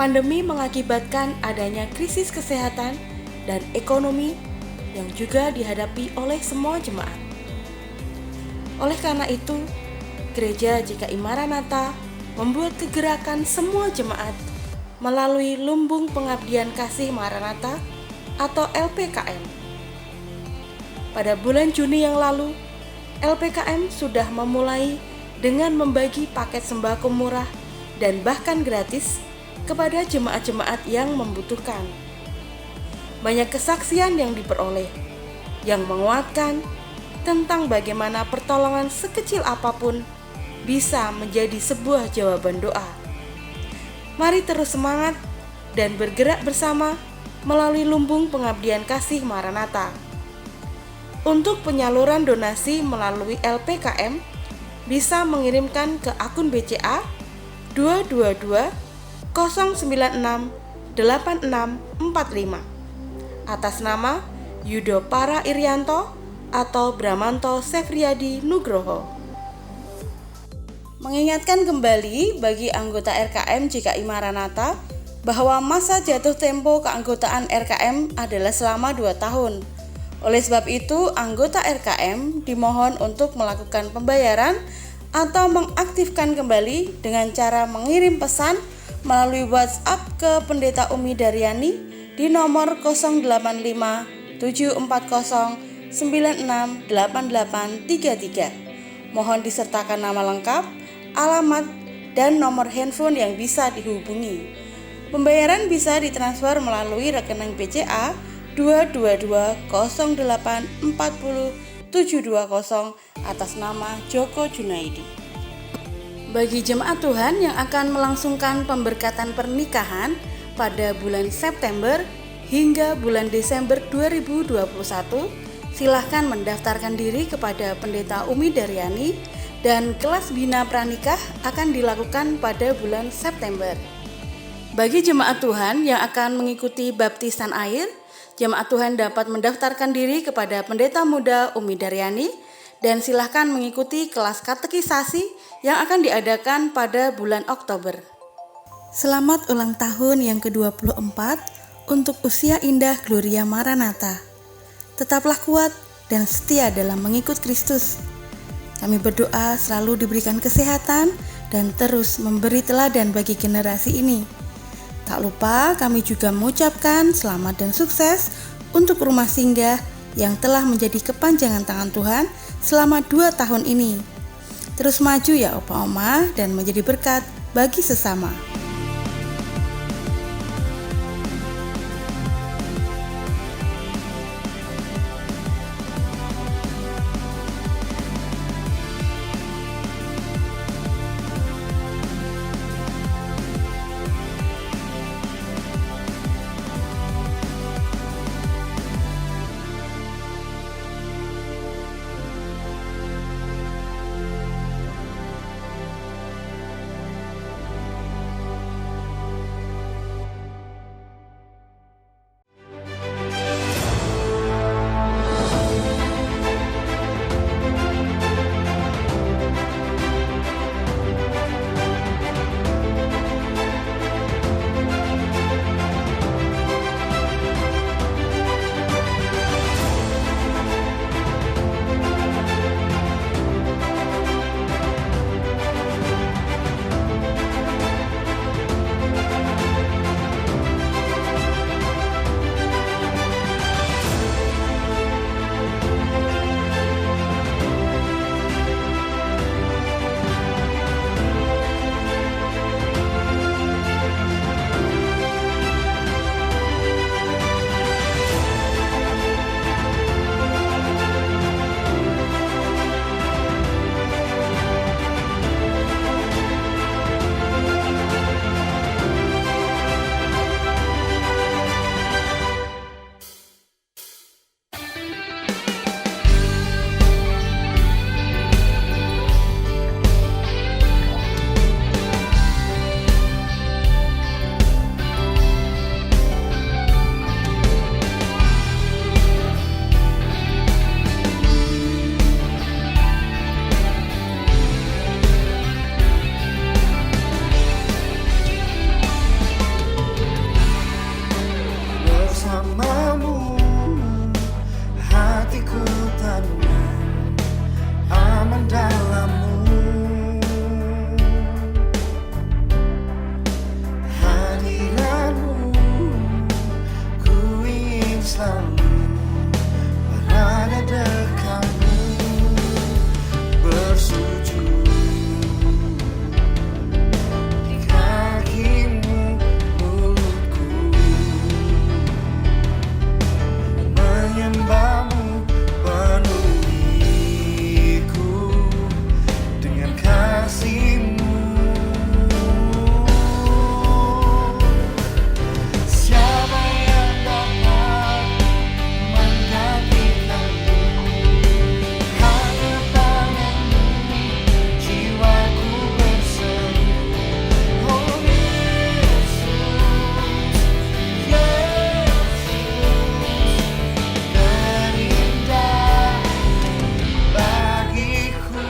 Pandemi mengakibatkan adanya krisis kesehatan dan ekonomi yang juga dihadapi oleh semua jemaat. Oleh karena itu, Gereja GKI Maranatha membuat kegerakan semua jemaat melalui Lumbung Pengabdian Kasih Maranatha atau LPKM. Pada bulan Juni yang lalu, LPKM sudah memulai dengan membagi paket sembako murah dan bahkan gratis kepada jemaat-jemaat yang membutuhkan. Banyak kesaksian yang diperoleh, yang menguatkan tentang bagaimana pertolongan sekecil apapun bisa menjadi sebuah jawaban doa. Mari terus semangat dan bergerak bersama melalui Lumbung Pengabdian Kasih Maranatha. Untuk penyaluran donasi melalui LPKM, bisa mengirimkan ke akun BCA 222 096 8645 atas nama Yudo Para Irianto atau Bramanto Sefriadi Nugroho. Mengingatkan kembali bagi anggota RKM GKI Maranatha bahwa masa jatuh tempo keanggotaan RKM adalah selama 2 tahun. Oleh sebab itu, anggota RKM dimohon untuk melakukan pembayaran atau mengaktifkan kembali dengan cara mengirim pesan melalui WhatsApp ke Pendeta Umi Daryani di nomor 085 740 968833. Mohon disertakan nama lengkap, alamat, dan nomor handphone yang bisa dihubungi. Pembayaran bisa ditransfer melalui rekening BCA 22208400720 atas nama Joko Junaidi. Bagi jemaat Tuhan yang akan melangsungkan pemberkatan pernikahan pada bulan September hingga bulan Desember 2021, silahkan mendaftarkan diri kepada Pendeta Umi Daryani dan kelas bina pranikah akan dilakukan pada bulan September. Bagi jemaat Tuhan yang akan mengikuti baptisan air, jemaat Tuhan dapat mendaftarkan diri kepada Pendeta Muda Umi Daryani dan silahkan mengikuti kelas katekisasi yang akan diadakan pada bulan Oktober. Selamat ulang tahun yang ke-24 untuk usia indah Gloria Maranatha. Tetaplah kuat dan setia dalam mengikut Kristus. Kami berdoa selalu diberikan kesehatan dan terus memberi teladan bagi generasi ini. Tak lupa kami juga mengucapkan selamat dan sukses untuk rumah singgah yang telah menjadi kepanjangan tangan Tuhan selama 2 tahun ini. Terus maju ya Opa Oma dan menjadi berkat bagi sesama. hatiku tenang, aman dalammu. Hadiratmu ku ingin selalu berada dekatmu, bersujud di kakimu, mulutku menyembahmu, penuhiku dengan kasihmu. Siapa yang dapat menggantikanmu? Hanya padamu jiwaku berseru. Oh Yesus, Yesus, terindah bagiku.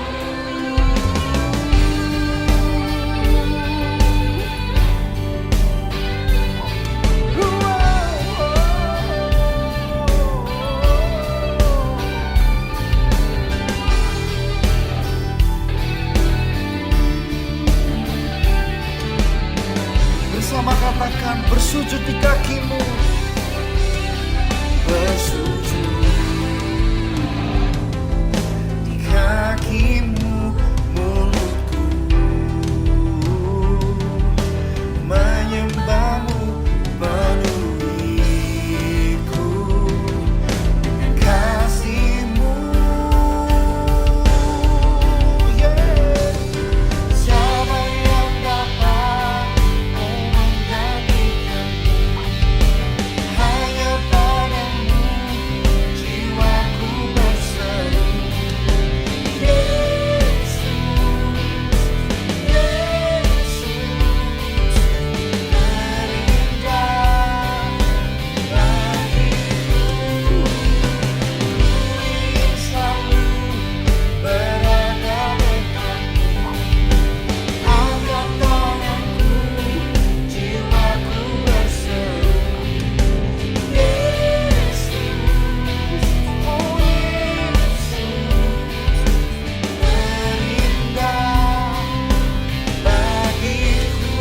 Bersama katakan, bersujud di kakimu, bersujud di kakimu, mulutku menyembahmu, penuhiku dengan kasihmu. Yeah. Siapa yang dapat menggantikanmu? Hanya padamu jiwaku berseru. Yesus, Yesus, terindah bagiku. Ku ingin selalu berada dekatmu. Angkat tanganku, jiwaku berseru. Yesus, oh Yesus, terindah bagiku.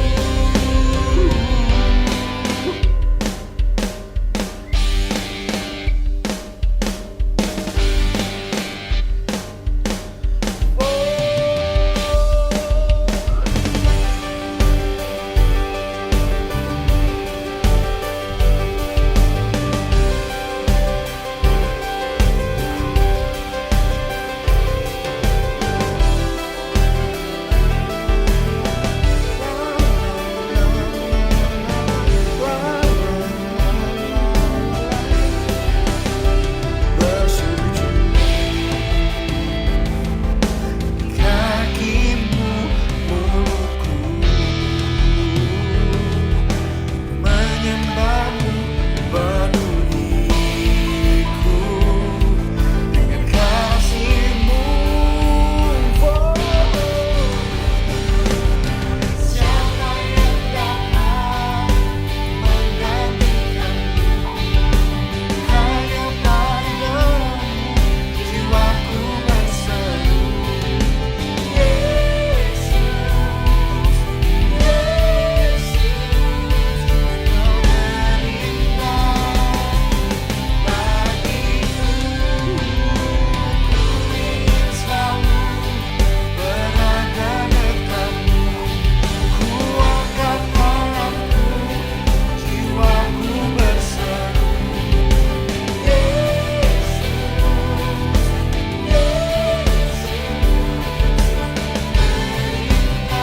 Bersujud di kakimu, mulutku menyembahmu, penuhiku dengan kasihmu. Oh, siapa yang dapat menggantikanmu? Hanya padamu jiwaku berseru. Yesus, Yesus, Kau terindah bagiku. Ku ingin selalu berada dekatmu. Ku angkat tanganku, jiwaku berseru. Yesus, Yesus, terindah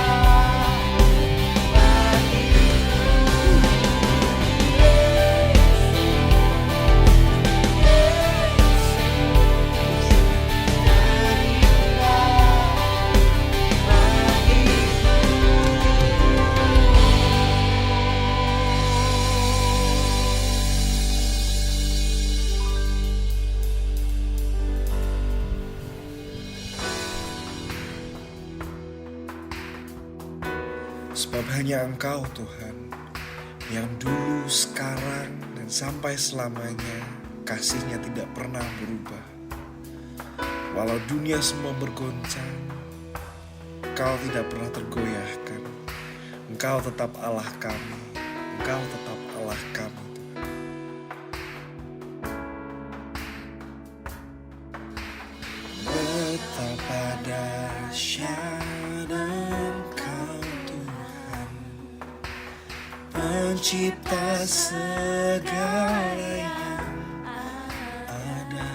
sebab hanya Engkau Tuhan yang dulu, sekarang, dan sampai selamanya kasih-Nya tidak pernah berubah. Walau dunia semua bergoncang, Engkau tidak pernah tergoyahkan. Engkau tetap Allah kami, Engkau tetap Allah kami. Betapa dahsyat Engkau Tuhan, Pencipta segala yang ada,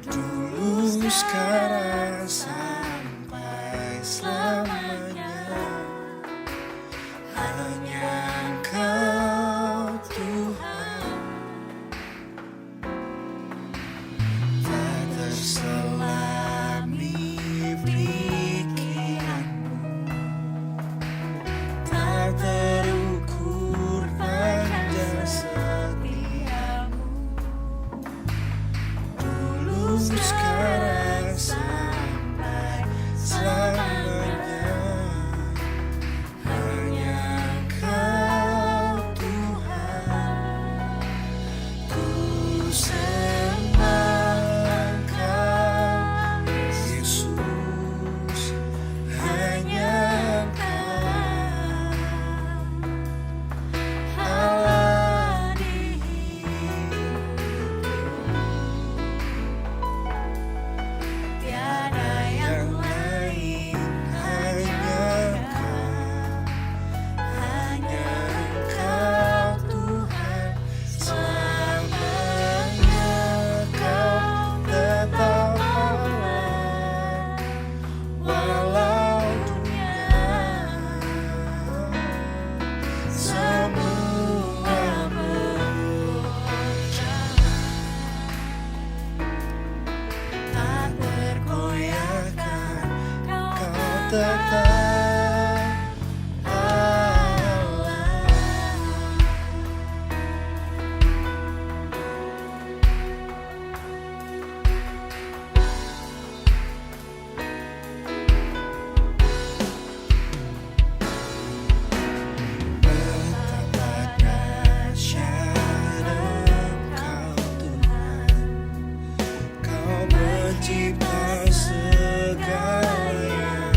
dulu, sekarang, sampai selamanya. Hanya Engkau Tuhan, tak terselami pikiran-Mu, tak terukur panjang setia-Mu, dulu, sekarang, sampai selamanya. Hanya Engkau Tuhan, ku sembah Engkau Yesus. Hanya Engkau Allah di hidupku, tiada yang lain. Hanya Engkau Tuhan, selamanya Kau tetap Allah. Walau dunia semua bergoncang, tak tergoyahkan, Kau tetap Allah. Betapa dahsyat Engkau Tuhan, Kau Pencipta segala yang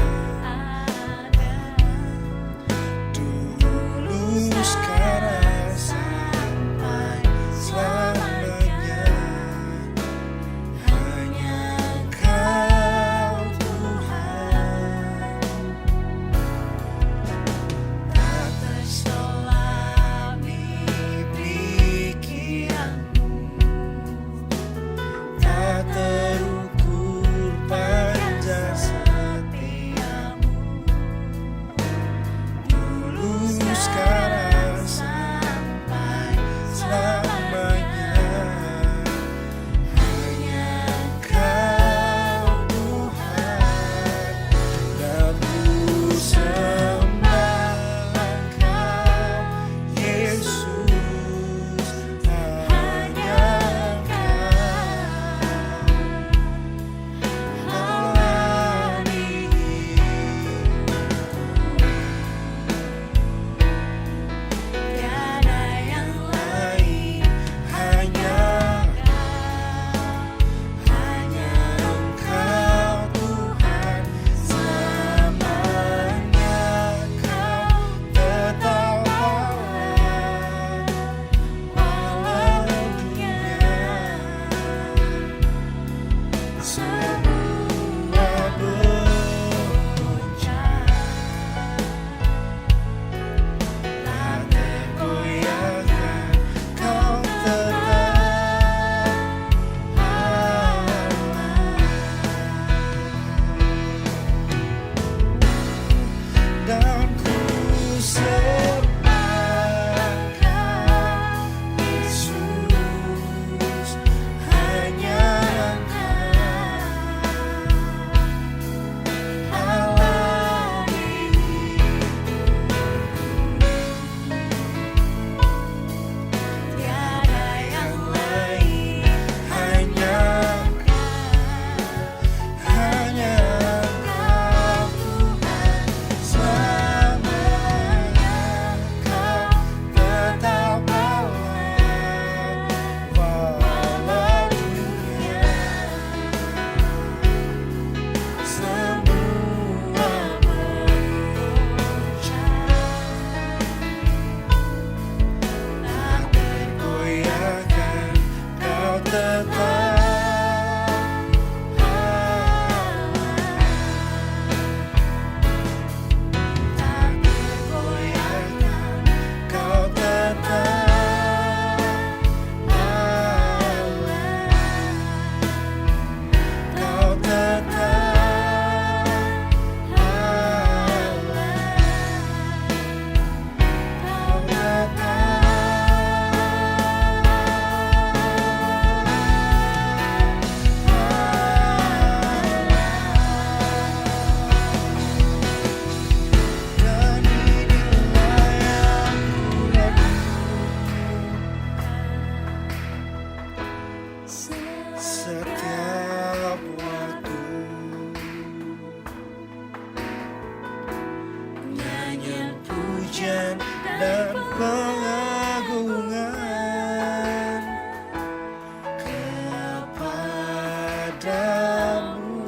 padamu.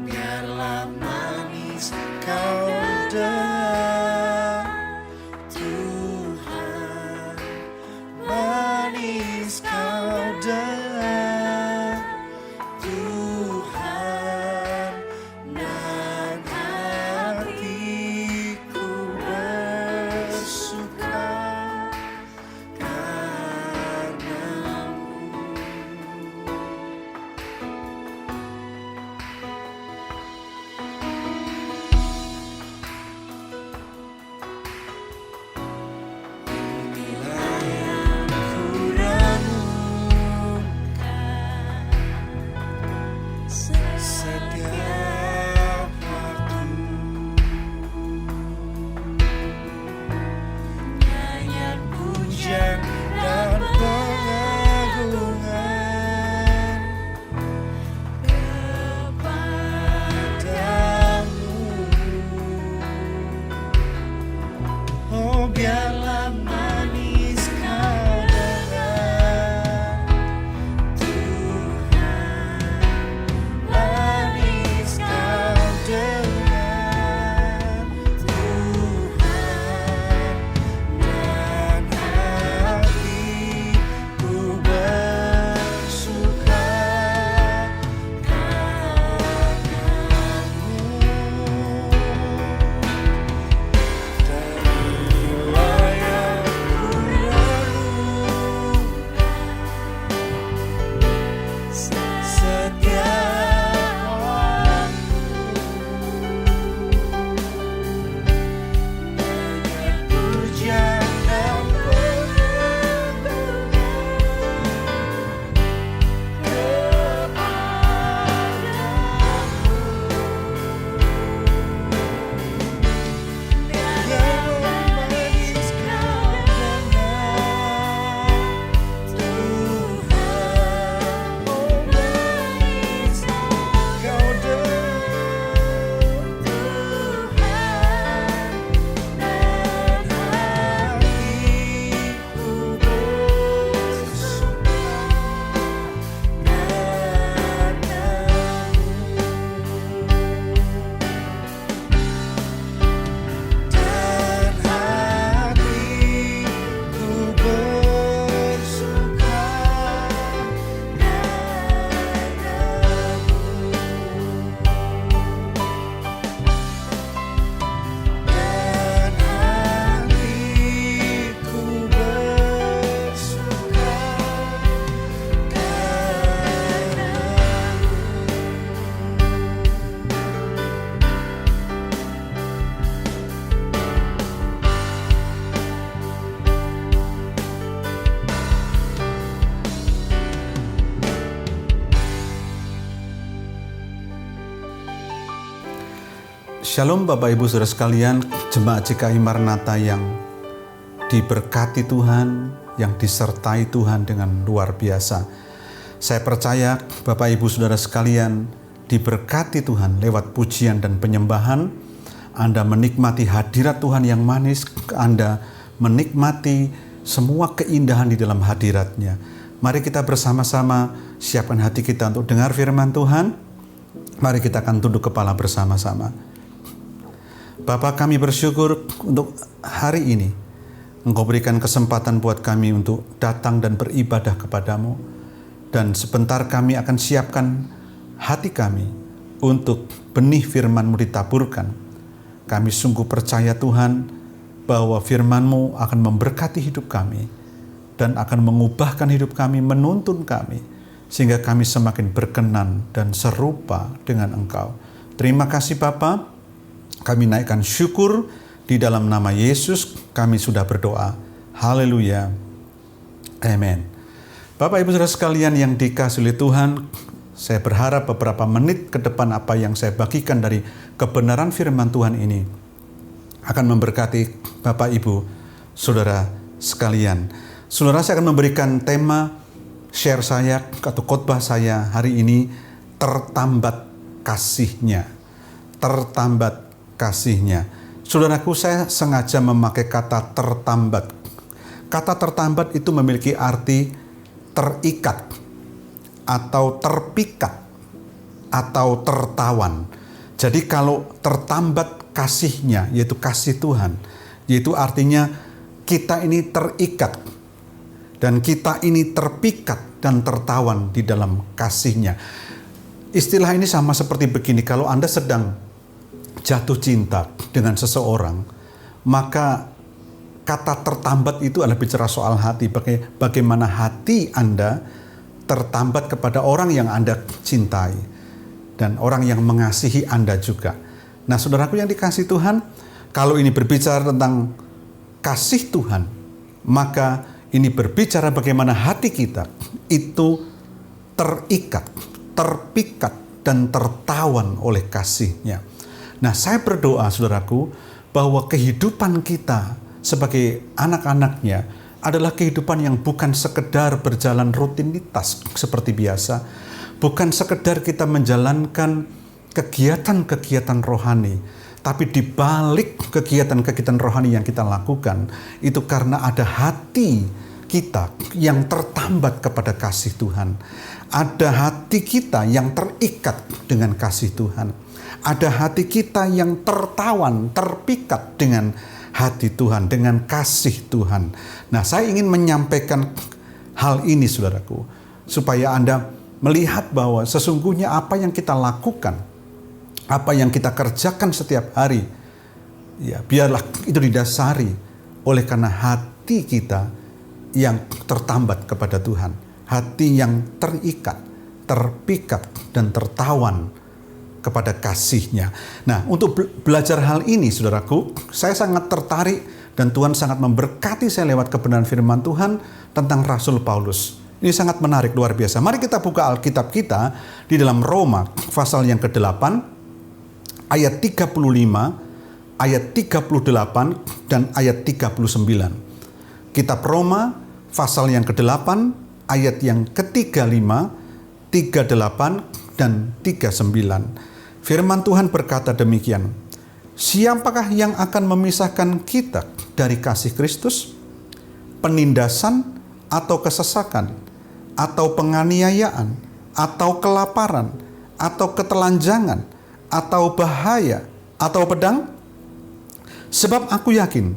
Biarlah manis kau dengar, Tuhan, manis kau dengar, Tuhan, dan hatiku bersuka karena-Mu. Inilah yang ku renungkan setiap waktu. Nyanyian pujian dan pengagungan kepadamu. Oh, biarlah manis kau dengar, Tuhan, manis kau dengar, Tuhan, dan hatiku bersuka karena-Mu. Dan inilah yang ku renungkan setiap waktu. Nyanyian pujian dan pengagungan kepadamu. Biarlah manis kau dengar, Tuhan, oh manis kau dengar, Tuhan, dan hatiku bersuka karena-Mu. Dan hatiku bersuka karena-Mu. Dan hatiku bersuka Shalom Bapak Ibu Saudara sekalian, jemaat GKI Maranatha yang diberkati Tuhan, yang disertai Tuhan dengan luar biasa. Saya percaya Bapak Ibu Saudara sekalian diberkati Tuhan lewat pujian dan penyembahan. Anda menikmati hadirat Tuhan yang manis, Anda menikmati semua keindahan di dalam hadirat-Nya. Mari kita bersama-sama siapkan hati kita untuk dengar firman Tuhan. Mari kita akan tunduk kepala bersama-sama. Bapa, kami bersyukur untuk hari ini. Engkau berikan kesempatan buat kami untuk datang dan beribadah kepadamu. Dan sebentar kami akan siapkan hati kami untuk benih firman-Mu ditaburkan. Kami sungguh percaya Tuhan bahwa firman-Mu akan memberkati hidup kami dan akan mengubahkan hidup kami, menuntun kami, sehingga kami semakin berkenan dan serupa dengan Engkau. Terima kasih Bapa. Kami naikkan syukur di dalam nama Yesus kami sudah berdoa. Haleluya. Amin. Bapak Ibu Saudara sekalian yang dikasihi oleh Tuhan, saya berharap beberapa menit ke depan apa yang saya bagikan dari kebenaran firman Tuhan ini akan memberkati Bapak Ibu Saudara sekalian. Saudara, saya akan memberikan tema share saya atau khotbah saya hari ini, tertambat kasihnya. Tertambat kasihnya. Saudaraku, saya sengaja memakai kata tertambat. Kata tertambat itu memiliki arti terikat, atau terpikat, atau tertawan. Jadi kalau tertambat kasihnya, yaitu kasih Tuhan, yaitu artinya kita ini terikat, dan kita ini terpikat dan tertawan di dalam kasihnya. Istilah ini sama seperti begini, kalau Anda sedang jatuh cinta dengan seseorang, maka kata tertambat itu adalah bicara soal hati, bagaimana hati Anda tertambat kepada orang yang Anda cintai dan orang yang mengasihi Anda juga. Nah, saudaraku yang dikasihi Tuhan, kalau ini berbicara tentang kasih Tuhan, maka ini berbicara bagaimana hati kita itu terikat, terpikat, dan tertawan oleh kasih-Nya. Nah, saya berdoa saudaraku bahwa kehidupan kita sebagai anak-anak-Nya adalah kehidupan yang bukan sekedar berjalan rutinitas seperti biasa, bukan sekedar kita menjalankan kegiatan-kegiatan rohani, tapi di balik kegiatan-kegiatan rohani yang kita lakukan, itu karena ada hati kita yang tertambat kepada kasih Tuhan. Ada hati kita yang terikat dengan kasih Tuhan. Ada hati kita yang tertawan, terpikat dengan hati Tuhan, dengan kasih Tuhan. Nah, saya ingin menyampaikan hal ini saudaraku, supaya Anda melihat bahwa sesungguhnya apa yang kita lakukan, apa yang kita kerjakan setiap hari, ya biarlah itu didasari oleh karena hati kita yang tertambat kepada Tuhan, hati yang terikat, terpikat, dan tertawan kepada kasih-Nya. Nah, untuk belajar hal ini, saudaraku, saya sangat tertarik dan Tuhan sangat memberkati saya lewat kebenaran firman Tuhan tentang Rasul Paulus. Ini sangat menarik, luar biasa. Mari kita buka Alkitab kita di dalam Roma pasal yang ke-8, ayat 35, ayat 38, dan ayat 39. Kitab Roma pasal yang ke-8, ayat yang ke-35, 38, dan 39. Firman Tuhan berkata demikian, siapakah yang akan memisahkan kita dari kasih Kristus? Penindasan atau kesesakan, atau penganiayaan, atau kelaparan, atau ketelanjangan, atau bahaya, atau pedang? Sebab aku yakin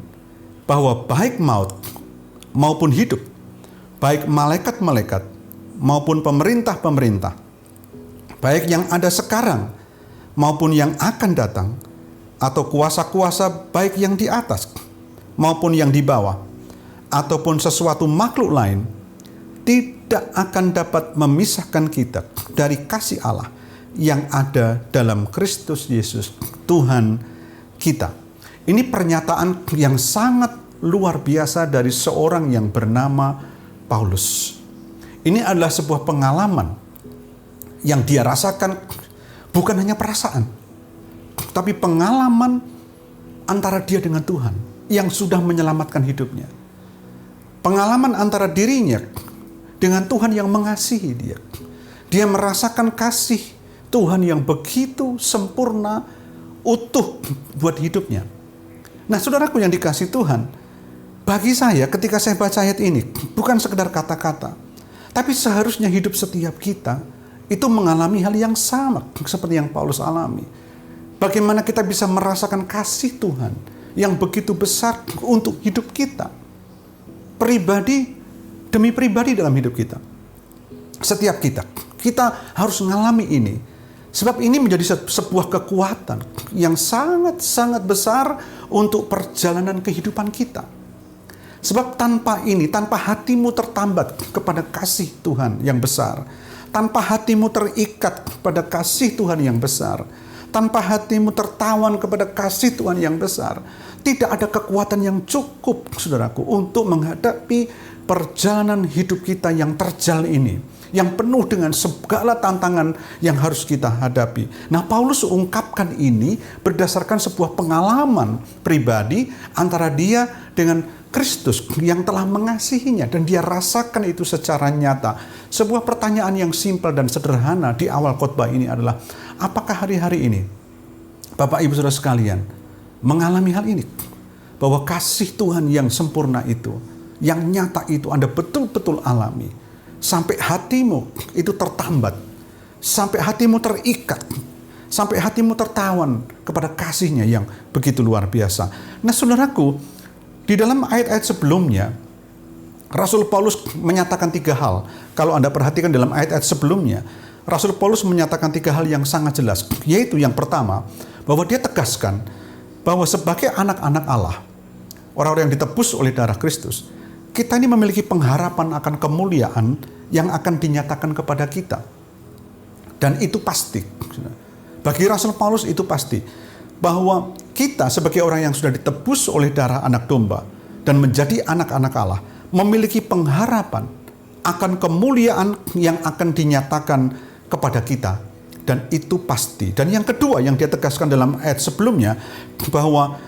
bahwa baik maut maupun hidup, baik malaikat-malaikat maupun pemerintah-pemerintah, baik yang ada sekarang maupun yang akan datang, atau kuasa-kuasa baik yang di atas maupun yang di bawah, ataupun sesuatu makhluk lain, tidak akan dapat memisahkan kita dari kasih Allah yang ada dalam Kristus Yesus, Tuhan kita. Ini pernyataan yang sangat luar biasa dari seorang yang bernama Paulus. Ini adalah sebuah pengalaman yang dia rasakan, bukan hanya perasaan, tapi pengalaman antara dia dengan Tuhan yang sudah menyelamatkan hidupnya. Pengalaman antara dirinya dengan Tuhan yang mengasihi dia. Dia merasakan kasih Tuhan yang begitu sempurna, utuh buat hidupnya. Nah, saudaraku yang dikasihi Tuhan, bagi saya ketika saya baca ayat ini, bukan sekedar kata-kata, tapi seharusnya hidup setiap kita itu mengalami hal yang sama seperti yang Paulus alami. Bagaimana kita bisa merasakan kasih Tuhan yang begitu besar untuk hidup kita, pribadi demi pribadi dalam hidup kita. Setiap kita harus mengalami ini. Sebab ini menjadi sebuah kekuatan yang sangat-sangat besar untuk perjalanan kehidupan kita. Sebab tanpa ini, tanpa hatimu tertambat kepada kasih Tuhan yang besar, tanpa hatimu terikat pada kasih Tuhan yang besar, tanpa hatimu tertawan kepada kasih Tuhan yang besar, tidak ada kekuatan yang cukup, saudaraku, untuk menghadapi perjalanan hidup kita yang terjal ini, yang penuh dengan segala tantangan yang harus kita hadapi. Nah, Paulus ungkapkan ini berdasarkan sebuah pengalaman pribadi antara dia dengan Kristus yang telah mengasihinya, dan dia rasakan itu secara nyata. Sebuah pertanyaan yang simpel dan sederhana di awal khotbah ini adalah, apakah hari-hari ini Bapak Ibu Saudara sekalian mengalami hal ini? Bahwa kasih Tuhan yang sempurna itu, yang nyata itu Anda betul-betul alami. sampai hatimu itu tertambat, sampai hatimu terikat, sampai hatimu tertawan kepada kasih-Nya yang begitu luar biasa. Nah saudaraku, di dalam ayat-ayat sebelumnya, Rasul Paulus menyatakan 3 hal. Kalau Anda perhatikan dalam ayat-ayat sebelumnya, Rasul Paulus menyatakan 3 hal yang sangat jelas. Yaitu yang pertama, bahwa dia tegaskan bahwa sebagai anak-anak Allah, orang-orang yang ditebus oleh darah Kristus, kita ini memiliki pengharapan akan kemuliaan yang akan dinyatakan kepada kita. Dan itu pasti. Bagi Rasul Paulus itu pasti. Bahwa kita sebagai orang yang sudah ditebus oleh darah anak domba dan menjadi anak-anak Allah, memiliki pengharapan akan kemuliaan yang akan dinyatakan kepada kita. Dan itu pasti. Dan yang kedua yang dia tegaskan dalam ayat sebelumnya, bahwa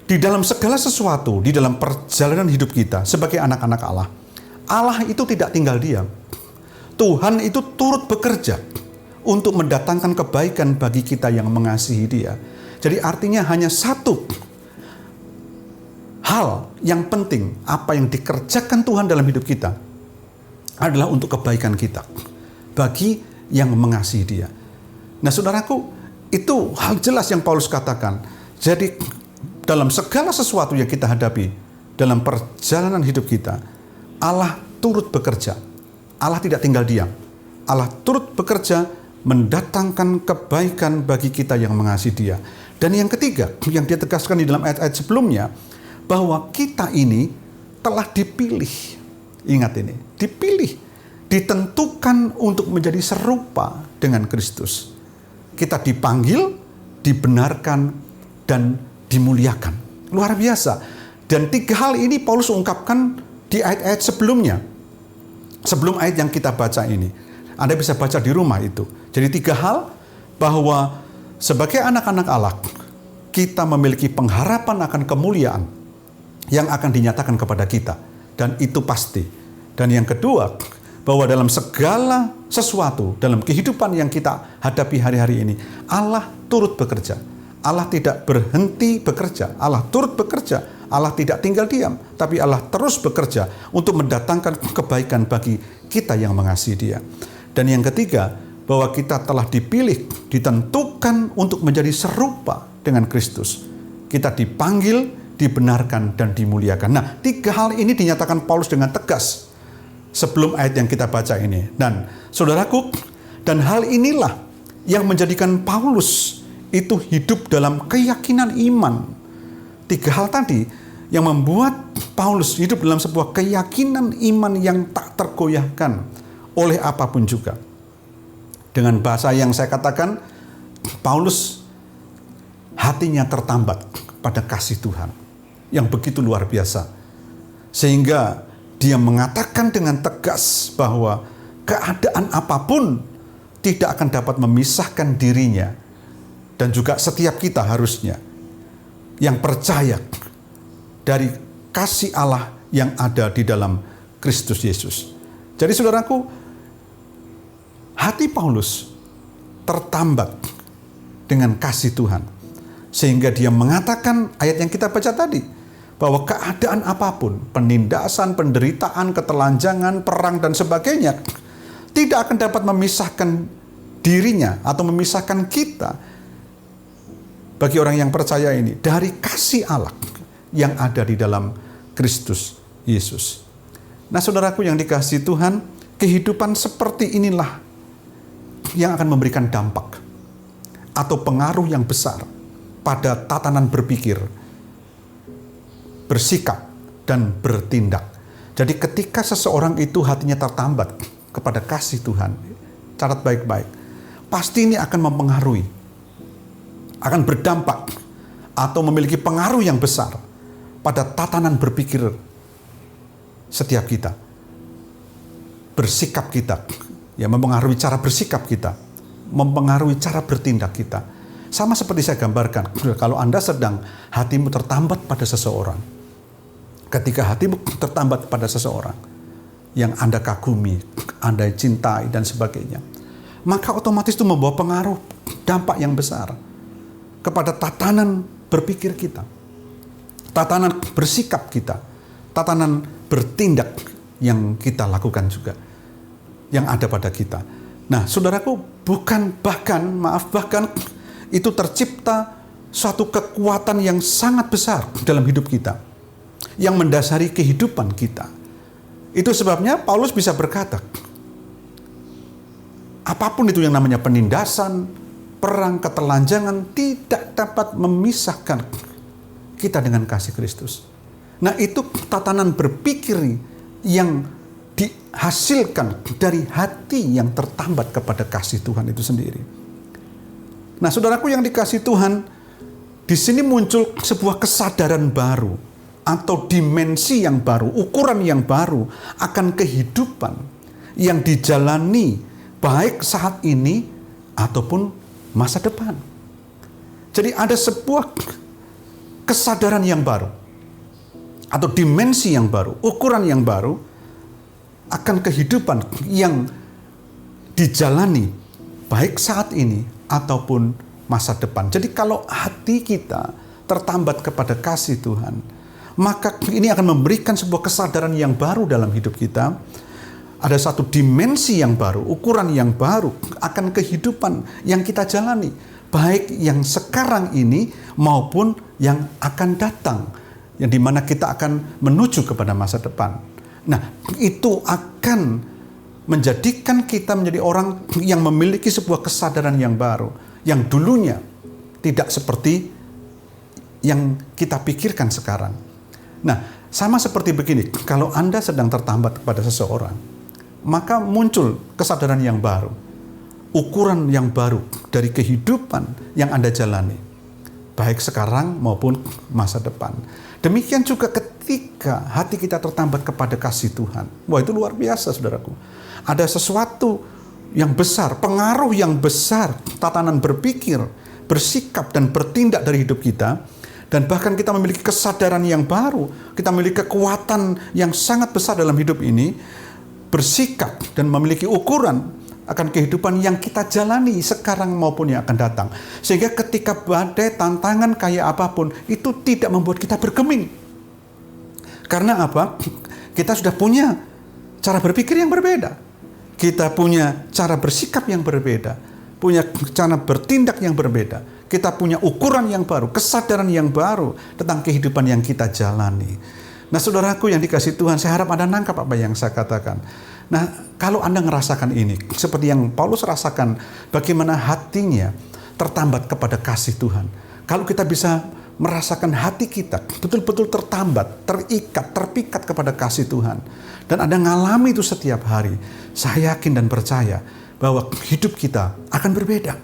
di dalam segala sesuatu, di dalam perjalanan hidup kita sebagai anak-anak Allah, Allah itu tidak tinggal diam. Tuhan itu turut bekerja untuk mendatangkan kebaikan bagi kita yang mengasihi Dia. Jadi artinya hanya satu hal yang penting, apa yang dikerjakan Tuhan dalam hidup kita adalah untuk kebaikan kita bagi yang mengasihi Dia. Nah saudaraku, itu hal jelas yang Paulus katakan. Jadi dalam segala sesuatu yang kita hadapi dalam perjalanan hidup kita, Allah turut bekerja. Allah tidak tinggal diam. Allah turut bekerja mendatangkan kebaikan bagi kita yang mengasihi Dia. Dan yang ketiga yang dia tegaskan di dalam ayat-ayat sebelumnya, bahwa kita ini telah dipilih. Ingat ini, dipilih, ditentukan untuk menjadi serupa dengan Kristus. Kita dipanggil, dibenarkan, dan dimuliakan. Luar biasa. Dan 3 hal ini Paulus ungkapkan di ayat-ayat sebelumnya. Sebelum ayat yang kita baca ini. Anda bisa baca di rumah itu. Jadi 3 hal, bahwa sebagai anak-anak Allah, kita memiliki pengharapan akan kemuliaan yang akan dinyatakan kepada kita. Dan itu pasti. Dan yang kedua, bahwa dalam segala sesuatu, dalam kehidupan yang kita hadapi hari-hari ini, Allah turut bekerja. Allah tidak berhenti bekerja. Allah turut bekerja. Allah tidak tinggal diam. Tapi Allah terus bekerja untuk mendatangkan kebaikan bagi kita yang mengasihi Dia. Dan yang ketiga, bahwa kita telah dipilih, ditentukan untuk menjadi serupa dengan Kristus. Kita dipanggil, dibenarkan, dan dimuliakan. Nah, 3 hal ini dinyatakan Paulus dengan tegas sebelum ayat yang kita baca ini. Dan saudaraku, dan hal inilah yang menjadikan Paulus itu hidup dalam keyakinan iman. 3 hal tadi yang membuat Paulus hidup dalam sebuah keyakinan iman yang tak tergoyahkan oleh apapun juga. Dengan bahasa yang saya katakan, Paulus hatinya tertambat pada kasih Tuhan yang begitu luar biasa. Sehingga dia mengatakan dengan tegas bahwa keadaan apapun tidak akan dapat memisahkan dirinya. Dan juga setiap kita harusnya yang percaya dari kasih Allah yang ada di dalam Kristus Yesus. Jadi saudaraku, hati Paulus tertambat dengan kasih Tuhan. Sehingga dia mengatakan ayat yang kita baca tadi, bahwa keadaan apapun, penindasan, penderitaan, ketelanjangan, perang, dan sebagainya, tidak akan dapat memisahkan dirinya atau memisahkan kita bagi orang yang percaya ini dari kasih Allah yang ada di dalam Kristus Yesus. Nah saudaraku yang dikasihi Tuhan, kehidupan seperti inilah yang akan memberikan dampak atau pengaruh yang besar pada tatanan berpikir, bersikap, dan bertindak. Jadi ketika seseorang itu hatinya tertambat kepada kasih Tuhan, catat baik-baik, pasti ini akan mempengaruhi, akan berdampak atau memiliki pengaruh yang besar pada tatanan berpikir setiap kita, bersikap kita, ya mempengaruhi cara bersikap kita, mempengaruhi cara bertindak kita. Sama seperti saya gambarkan, kalau Anda sedang hatimu tertambat pada seseorang, ketika hatimu tertambat pada seseorang yang Anda kagumi, Anda cintai dan sebagainya, maka otomatis itu membawa pengaruh, dampak yang besar kepada tatanan berpikir kita, tatanan bersikap kita, tatanan bertindak yang kita lakukan juga, yang ada pada kita. Nah, saudaraku, bahkan itu tercipta suatu kekuatan yang sangat besar dalam hidup kita, yang mendasari kehidupan kita. Itu sebabnya Paulus bisa berkata, apapun itu yang namanya penindasan, perang, ketelanjangan, tidak dapat memisahkan kita dengan kasih Kristus. Nah, itu tatanan berpikir yang dihasilkan dari hati yang tertambat kepada kasih Tuhan itu sendiri. Nah, saudaraku yang dikasih Tuhan, di sini muncul sebuah kesadaran baru atau dimensi yang baru, ukuran yang baru akan kehidupan yang dijalani baik saat ini ataupun masa depan. Jadi ada sebuah kesadaran yang baru atau dimensi yang baru, ukuran yang baru akan kehidupan yang dijalani baik saat ini ataupun masa depan. Jadi kalau hati kita tertambat kepada kasih Tuhan, maka ini akan memberikan sebuah kesadaran yang baru dalam hidup kita. Ada satu dimensi yang baru, ukuran yang baru akan kehidupan yang kita jalani, baik yang sekarang ini maupun yang akan datang, yang dimana kita akan menuju kepada masa depan. Nah, itu akan menjadikan kita menjadi orang yang memiliki sebuah kesadaran yang baru, yang dulunya tidak seperti yang kita pikirkan sekarang. Nah, sama seperti begini, kalau Anda sedang tertambat kepada seseorang, maka muncul kesadaran yang baru, ukuran yang baru dari kehidupan yang Anda jalani, baik sekarang maupun masa depan. Demikian juga ketika hati kita tertambat kepada kasih Tuhan. Wah, itu luar biasa, saudaraku. Ada sesuatu yang besar, pengaruh yang besar, tatanan berpikir, bersikap, dan bertindak dari hidup kita. Dan bahkan kita memiliki kesadaran yang baru. Kita memiliki kekuatan yang sangat besar dalam hidup ini. Bersikap dan memiliki ukuran akan kehidupan yang kita jalani sekarang maupun yang akan datang. Sehingga ketika badai, tantangan kayak apapun, itu tidak membuat kita bergeming. Karena apa? Kita sudah punya cara berpikir yang berbeda. Kita punya cara bersikap yang berbeda. Punya cara bertindak yang berbeda. Kita punya ukuran yang baru, kesadaran yang baru tentang kehidupan yang kita jalani. Nah, saudaraku yang dikasih Tuhan, saya harap Anda nangkap apa yang saya katakan. Nah, kalau Anda ngerasakan ini, seperti yang Paulus rasakan, bagaimana hatinya tertambat kepada kasih Tuhan. Kalau kita bisa merasakan hati kita betul-betul tertambat, terikat, terpikat kepada kasih Tuhan, dan Anda ngalami itu setiap hari, saya yakin dan percaya bahwa hidup kita akan berbeda.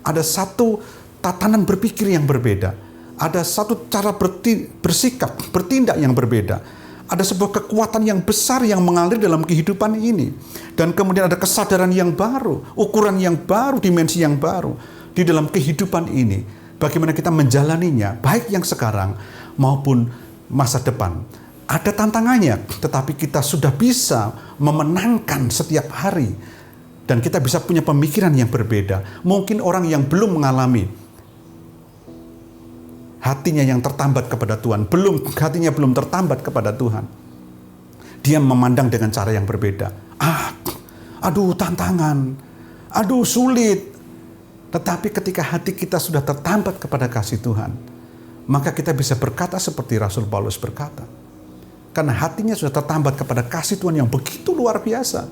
Ada satu tatanan berpikir yang berbeda. Ada satu cara bersikap, bertindak yang berbeda. Ada sebuah kekuatan yang besar yang mengalir dalam kehidupan ini. Dan kemudian ada kesadaran yang baru, ukuran yang baru, dimensi yang baru di dalam kehidupan ini. Bagaimana kita menjalaninya, baik yang sekarang maupun masa depan. Ada tantangannya, tetapi kita sudah bisa memenangkan setiap hari. Dan kita bisa punya pemikiran yang berbeda. Mungkin orang yang belum mengalami hatinya yang tertambat kepada Tuhan, hatinya belum tertambat kepada Tuhan, dia memandang dengan cara yang berbeda. Aduh tantangan, aduh sulit. Tetapi ketika hati kita sudah tertambat kepada kasih Tuhan, maka kita bisa berkata seperti Rasul Paulus berkata, karena hatinya sudah tertambat kepada kasih Tuhan yang begitu luar biasa.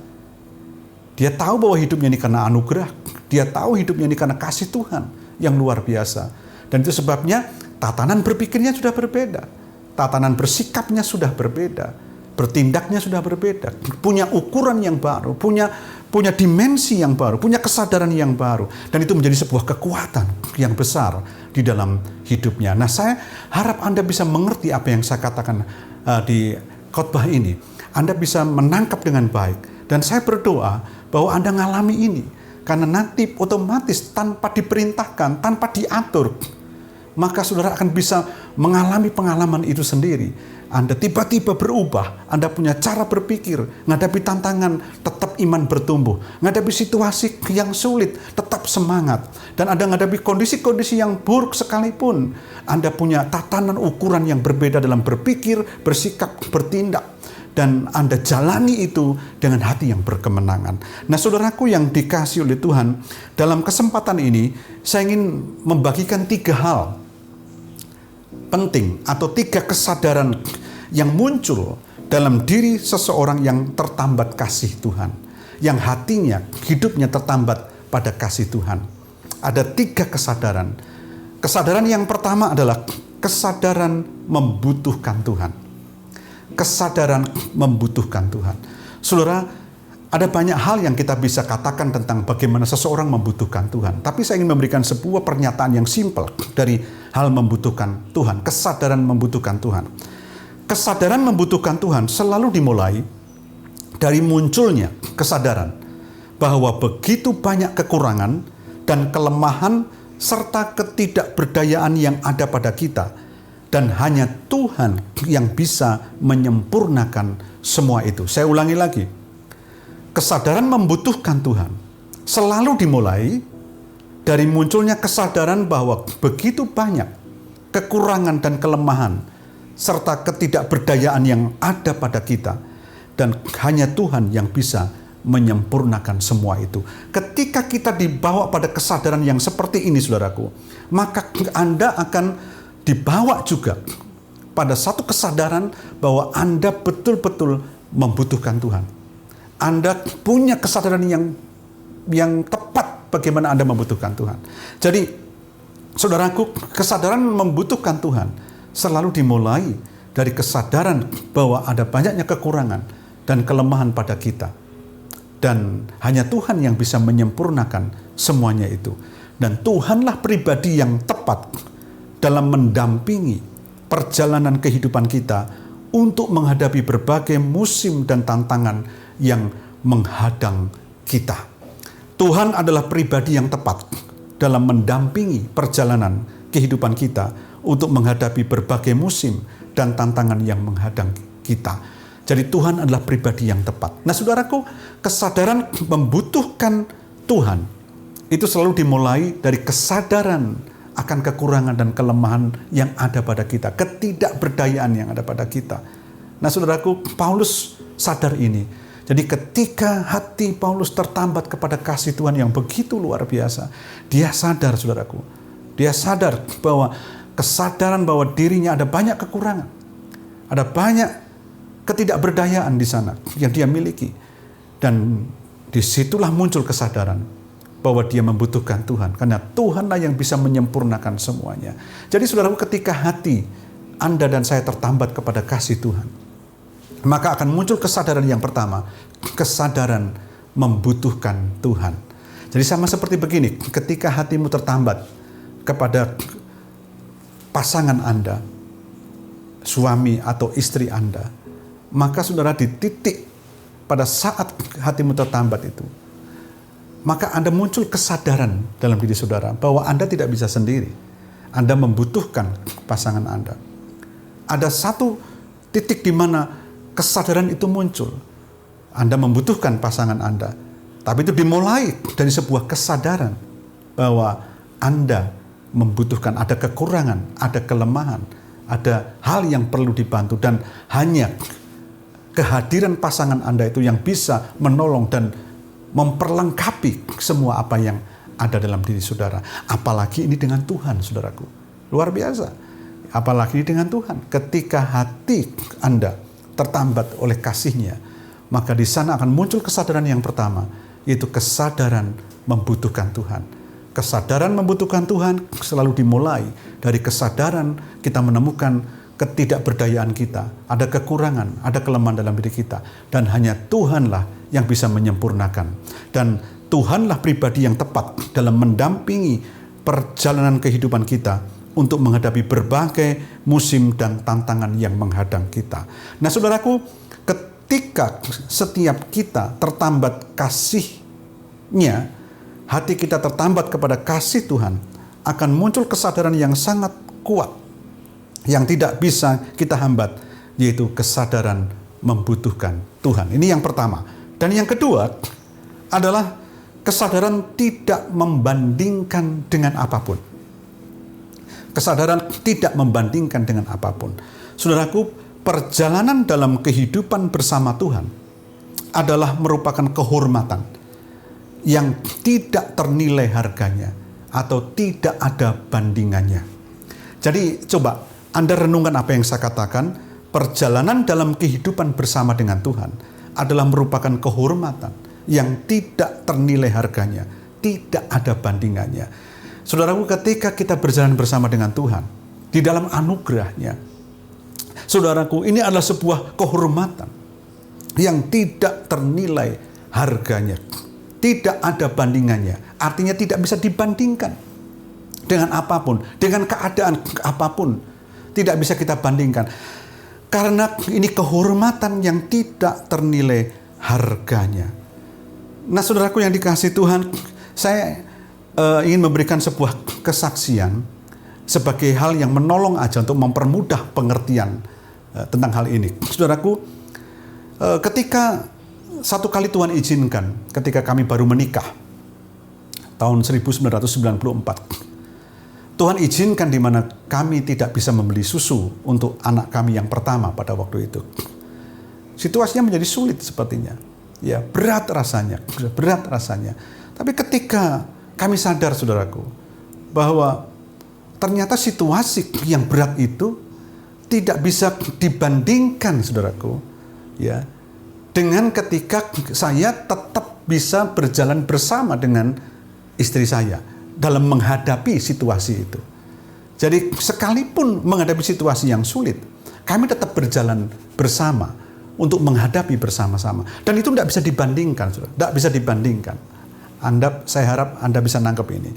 Dia tahu bahwa hidupnya ini karena anugerah, dia tahu hidupnya ini karena kasih Tuhan yang luar biasa. Dan itu sebabnya tatanan berpikirnya sudah berbeda, tatanan bersikapnya sudah berbeda, bertindaknya sudah berbeda, punya ukuran yang baru, punya dimensi yang baru, punya kesadaran yang baru, dan itu menjadi sebuah kekuatan yang besar di dalam hidupnya. Nah, saya harap Anda bisa mengerti apa yang saya katakan di khotbah ini. Anda bisa menangkap dengan baik, dan saya berdoa bahwa Anda ngalami ini, karena nanti otomatis tanpa diperintahkan, tanpa diatur, maka saudara akan bisa mengalami pengalaman itu sendiri. Anda tiba-tiba berubah, Anda punya cara berpikir, menghadapi tantangan, tetap iman bertumbuh, menghadapi situasi yang sulit, tetap semangat, dan Anda menghadapi kondisi-kondisi yang buruk sekalipun, Anda punya tatanan ukuran yang berbeda dalam berpikir, bersikap, bertindak, dan Anda jalani itu dengan hati yang berkemenangan. Nah, saudaraku yang dikasihi oleh Tuhan, dalam kesempatan ini saya ingin membagikan 3 hal penting atau 3 kesadaran yang muncul dalam diri seseorang yang tertambat kasih Tuhan, yang hatinya, hidupnya tertambat pada kasih Tuhan. Ada 3 kesadaran. Kesadaran yang pertama adalah kesadaran membutuhkan Tuhan. Kesadaran membutuhkan Tuhan. Saudara, ada banyak hal yang kita bisa katakan tentang bagaimana seseorang membutuhkan Tuhan. Tapi saya ingin memberikan sebuah pernyataan yang simpel dari hal membutuhkan Tuhan. Kesadaran membutuhkan Tuhan. Kesadaran membutuhkan Tuhan selalu dimulai dari munculnya kesadaran bahwa begitu banyak kekurangan dan kelemahan serta ketidakberdayaan yang ada pada kita, dan hanya Tuhan yang bisa menyempurnakan semua itu. Saya ulangi lagi, kesadaran membutuhkan Tuhan selalu dimulai dari munculnya kesadaran bahwa begitu banyak kekurangan dan kelemahan serta ketidakberdayaan yang ada pada kita, dan hanya Tuhan yang bisa menyempurnakan semua itu. Ketika kita dibawa pada kesadaran yang seperti ini, saudaraku, maka Anda akan dibawa juga pada satu kesadaran bahwa Anda betul-betul membutuhkan Tuhan. Anda punya kesadaran yang tepat bagaimana Anda membutuhkan Tuhan. Jadi, saudaraku, kesadaran membutuhkan Tuhan selalu dimulai dari kesadaran bahwa ada banyaknya kekurangan dan kelemahan pada kita. Dan hanya Tuhan yang bisa menyempurnakan semuanya itu. Dan Tuhanlah pribadi yang tepat dalam mendampingi perjalanan kehidupan kita untuk menghadapi berbagai musim dan tantangan yang menghadang kita. Tuhan adalah pribadi yang tepat dalam mendampingi perjalanan kehidupan kita untuk menghadapi berbagai musim dan tantangan yang menghadang kita. Jadi Tuhan adalah pribadi yang tepat. Nah, saudaraku, kesadaran membutuhkan Tuhan itu selalu dimulai dari kesadaran akan kekurangan dan kelemahan yang ada pada kita, ketidakberdayaan yang ada pada kita. Nah, saudaraku, Paulus sadar ini. Jadi ketika hati Paulus tertambat kepada kasih Tuhan yang begitu luar biasa, dia sadar, saudaraku, dia sadar bahwa kesadaran bahwa dirinya ada banyak kekurangan, ada banyak ketidakberdayaan di sana yang dia miliki. Dan disitulah muncul kesadaran bahwa dia membutuhkan Tuhan, karena Tuhanlah yang bisa menyempurnakan semuanya. Jadi saudaraku, ketika hati Anda dan saya tertambat kepada kasih Tuhan, maka akan muncul kesadaran yang pertama, kesadaran membutuhkan Tuhan. Jadi sama seperti begini, ketika hatimu tertambat kepada pasangan Anda, suami atau istri Anda, maka saudara, di titik pada saat hatimu tertambat itu, maka Anda muncul kesadaran dalam diri saudara bahwa Anda tidak bisa sendiri. Anda membutuhkan pasangan Anda. Ada satu titik di mana kesadaran itu muncul. Anda membutuhkan pasangan Anda. Tapi itu dimulai dari sebuah kesadaran bahwa Anda membutuhkan, ada kekurangan, ada kelemahan, ada hal yang perlu dibantu, dan hanya kehadiran pasangan Anda itu yang bisa menolong dan memperlengkapi semua apa yang ada dalam diri saudara. Apalagi ini dengan Tuhan, saudaraku. Luar biasa. Apalagi ini dengan Tuhan. Ketika hati Anda tertambat oleh kasih-Nya, maka di sana akan muncul kesadaran yang pertama, yaitu kesadaran membutuhkan Tuhan. Kesadaran membutuhkan Tuhan selalu dimulai dari kesadaran kita menemukan ketidakberdayaan kita, ada kekurangan, ada kelemahan dalam diri kita, dan hanya Tuhanlah yang bisa menyempurnakan. Dan Tuhanlah pribadi yang tepat dalam mendampingi perjalanan kehidupan kita untuk menghadapi berbagai musim dan tantangan yang menghadang kita. Nah, saudaraku, ketika setiap kita tertambat kasih-Nya, hati kita tertambat kepada kasih Tuhan, akan muncul kesadaran yang sangat kuat yang tidak bisa kita hambat, yaitu kesadaran membutuhkan Tuhan. Ini yang pertama. Dan yang kedua adalah kesadaran tidak membandingkan dengan apapun. Kesadaran tidak membandingkan dengan apapun. Saudaraku, perjalanan dalam kehidupan bersama Tuhan adalah merupakan kehormatan yang tidak ternilai harganya atau tidak ada bandingannya. Jadi coba Anda renungkan apa yang saya katakan, perjalanan dalam kehidupan bersama dengan Tuhan adalah merupakan kehormatan yang tidak ternilai harganya, tidak ada bandingannya. Saudaraku, ketika kita berjalan bersama dengan Tuhan, di dalam anugerahnya, saudaraku, ini adalah sebuah kehormatan yang tidak ternilai harganya, tidak ada bandingannya. Artinya tidak bisa dibandingkan dengan apapun, dengan keadaan apapun, tidak bisa kita bandingkan. Karena ini kehormatan yang tidak ternilai harganya. Nah, saudaraku yang dikasihi Tuhan, saya ingin memberikan sebuah kesaksian sebagai hal yang menolong aja untuk mempermudah pengertian tentang hal ini. Saudaraku, ketika satu kali Tuhan izinkan, ketika kami baru menikah, tahun 1994, Tuhan izinkan di mana kami tidak bisa membeli susu untuk anak kami yang pertama pada waktu itu. Situasinya menjadi sulit sepertinya. Ya, berat rasanya. Tapi ketika kami sadar, saudaraku, bahwa ternyata situasi yang berat itu tidak bisa dibandingkan, saudaraku, ya, dengan ketika saya tetap bisa berjalan bersama dengan istri saya dalam menghadapi situasi itu. Jadi sekalipun menghadapi situasi yang sulit, kami tetap berjalan bersama untuk menghadapi bersama-sama. Dan itu tidak bisa dibandingkan, saudara. Tidak bisa dibandingkan. Saya harap Anda bisa nangkep ini.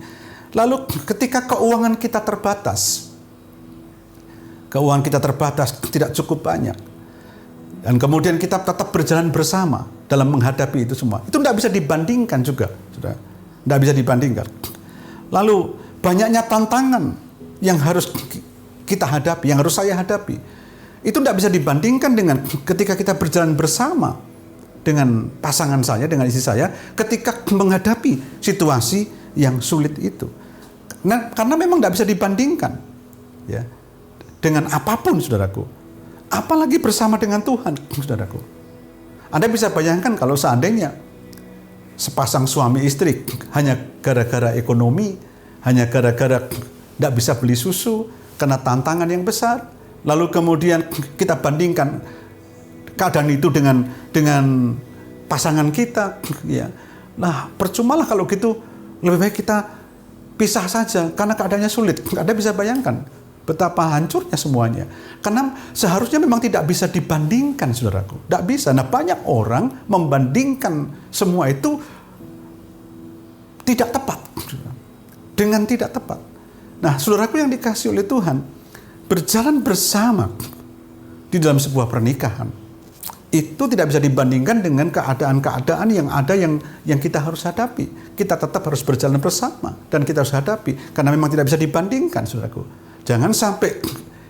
Lalu ketika keuangan kita terbatas, tidak cukup banyak, dan kemudian kita tetap berjalan bersama dalam menghadapi itu semua, itu tidak bisa dibandingkan juga, saudara. Tidak bisa dibandingkan. Lalu banyaknya tantangan yang harus kita hadapi, yang harus saya hadapi. Itu tidak bisa dibandingkan dengan ketika kita berjalan bersama dengan pasangan saya, dengan istri saya, ketika menghadapi situasi yang sulit itu. Nah, karena memang tidak bisa dibandingkan, ya, dengan apapun, saudaraku. Apalagi bersama dengan Tuhan, saudaraku. Anda bisa bayangkan kalau seandainya sepasang suami istri hanya gara-gara ekonomi, hanya gara-gara tidak bisa beli susu, kena tantangan yang besar, lalu kemudian kita bandingkan keadaan itu dengan pasangan kita, ya. Nah, percumalah kalau gitu, lebih baik kita pisah saja karena keadaannya sulit. Anda bisa bayangkan betapa hancurnya semuanya. Karena seharusnya memang tidak bisa dibandingkan, saudaraku. Tidak bisa. Nah, banyak orang membandingkan semua itu tidak tepat. Dengan tidak tepat. Nah, saudaraku yang dikasihi oleh Tuhan, berjalan bersama di dalam sebuah pernikahan itu tidak bisa dibandingkan dengan keadaan-keadaan yang ada yang kita harus hadapi. Kita tetap harus berjalan bersama dan kita harus hadapi karena memang tidak bisa dibandingkan, saudaraku. Jangan sampai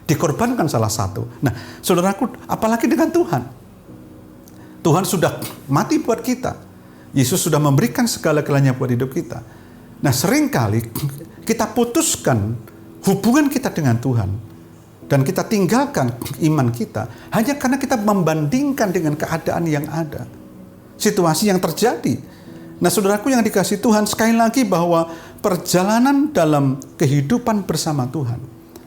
dikorbankan salah satu. Nah, saudaraku, apalagi dengan Tuhan. Tuhan sudah mati buat kita. Yesus sudah memberikan segala-galanya buat hidup kita. Nah, seringkali kita putuskan hubungan kita dengan Tuhan dan kita tinggalkan iman kita hanya karena kita membandingkan dengan keadaan yang ada, situasi yang terjadi. Nah, saudaraku yang dikasihi Tuhan, sekali lagi bahwa perjalanan dalam kehidupan bersama Tuhan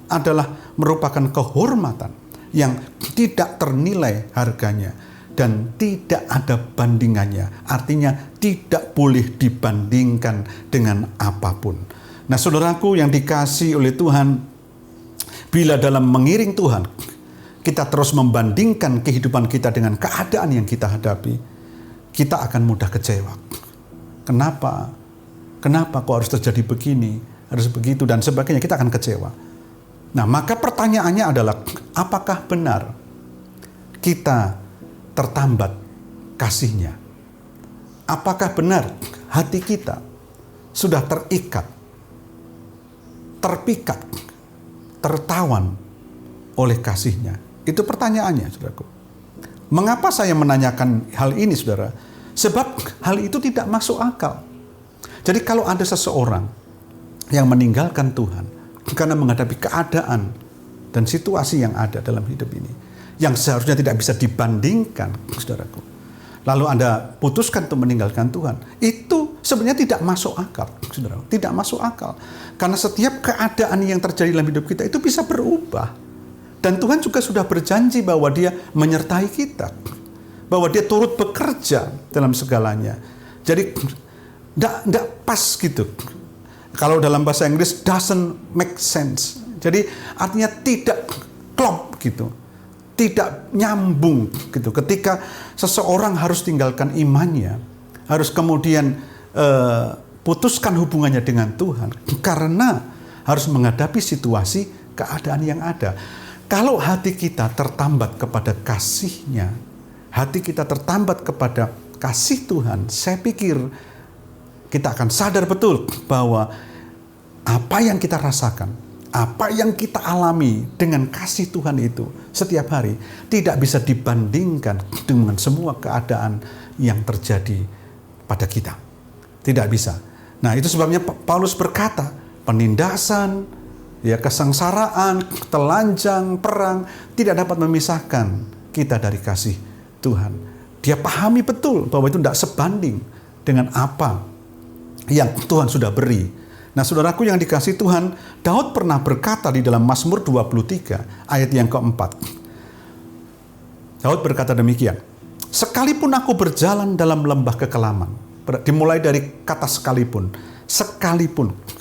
adalah merupakan kehormatan yang tidak ternilai harganya dan tidak ada bandingannya. Artinya tidak boleh dibandingkan dengan apapun. Nah, saudaraku yang dikasihi oleh Tuhan, bila dalam mengiring Tuhan, kita terus membandingkan kehidupan kita dengan keadaan yang kita hadapi, kita akan mudah kecewa. Kenapa? Kenapa kok harus terjadi begini, harus begitu, dan sebagainya, kita akan kecewa. Nah, maka pertanyaannya adalah, apakah benar kita tertambat kasihnya? Apakah benar hati kita sudah terikat, terpikat, tertawan oleh kasihnya? Itu pertanyaannya, saudaraku. Mengapa saya menanyakan hal ini, saudara? Sebab hal itu tidak masuk akal. Jadi kalau ada seseorang yang meninggalkan Tuhan karena menghadapi keadaan dan situasi yang ada dalam hidup ini, yang seharusnya tidak bisa dibandingkan, saudaraku, lalu Anda putuskan untuk meninggalkan Tuhan, itu sebenarnya tidak masuk akal, saudara. Tidak masuk akal. Karena setiap keadaan yang terjadi dalam hidup kita itu bisa berubah. Dan Tuhan juga sudah berjanji bahwa Dia menyertai kita. Bahwa Dia turut bekerja dalam segalanya. Jadi, tidak pas gitu. Kalau dalam bahasa Inggris, doesn't make sense. Jadi, artinya tidak klop gitu. Tidak nyambung gitu. Ketika seseorang harus tinggalkan imannya, harus kemudian putuskan hubungannya dengan Tuhan karena harus menghadapi situasi keadaan yang ada. Kalau hati kita tertambat kepada kasih-Nya, hati kita tertambat kepada kasih Tuhan, saya pikir kita akan sadar betul bahwa apa yang kita rasakan, apa yang kita alami dengan kasih Tuhan itu setiap hari tidak bisa dibandingkan dengan semua keadaan yang terjadi pada kita. Tidak bisa. Nah, itu sebabnya Paulus berkata, penindasan, ya, kesengsaraan, telanjang, perang tidak dapat memisahkan kita dari kasih Tuhan. Dia pahami betul bahwa itu tidak sebanding dengan apa yang Tuhan sudah beri. Nah, saudaraku yang dikasihi Tuhan, Daud pernah berkata di dalam Mazmur 23 ayat yang keempat. Daud berkata demikian, sekalipun aku berjalan dalam lembah kekelaman, dimulai dari kata sekalipun,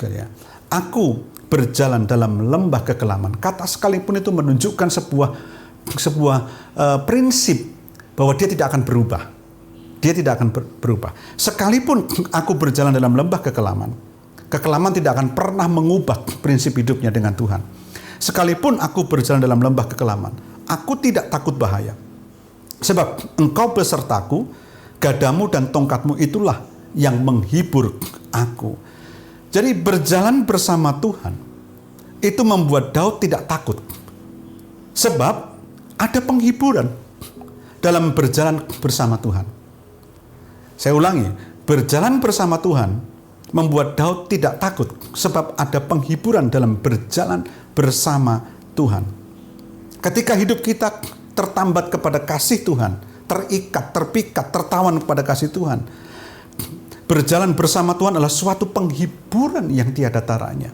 ya, aku berjalan dalam lembah kekelaman. Kata sekalipun itu menunjukkan sebuah prinsip bahwa dia tidak akan berubah. Dia tidak akan berubah. Sekalipun aku berjalan dalam lembah kekelaman, kekelaman tidak akan pernah mengubah prinsip hidupnya dengan Tuhan. Sekalipun aku berjalan dalam lembah kekelaman, aku tidak takut bahaya. Sebab Engkau besertaku, gadamu dan tongkatmu itulah yang menghibur aku. Jadi berjalan bersama Tuhan itu membuat Daud tidak takut. Sebab ada penghiburan dalam berjalan bersama Tuhan. Saya ulangi, berjalan bersama Tuhan membuat Daud tidak takut. Sebab ada penghiburan dalam berjalan bersama Tuhan. Ketika hidup kita tertambat kepada kasih Tuhan, terikat, terpikat, tertawan kepada kasih Tuhan, berjalan bersama Tuhan adalah suatu penghiburan yang tiada taranya.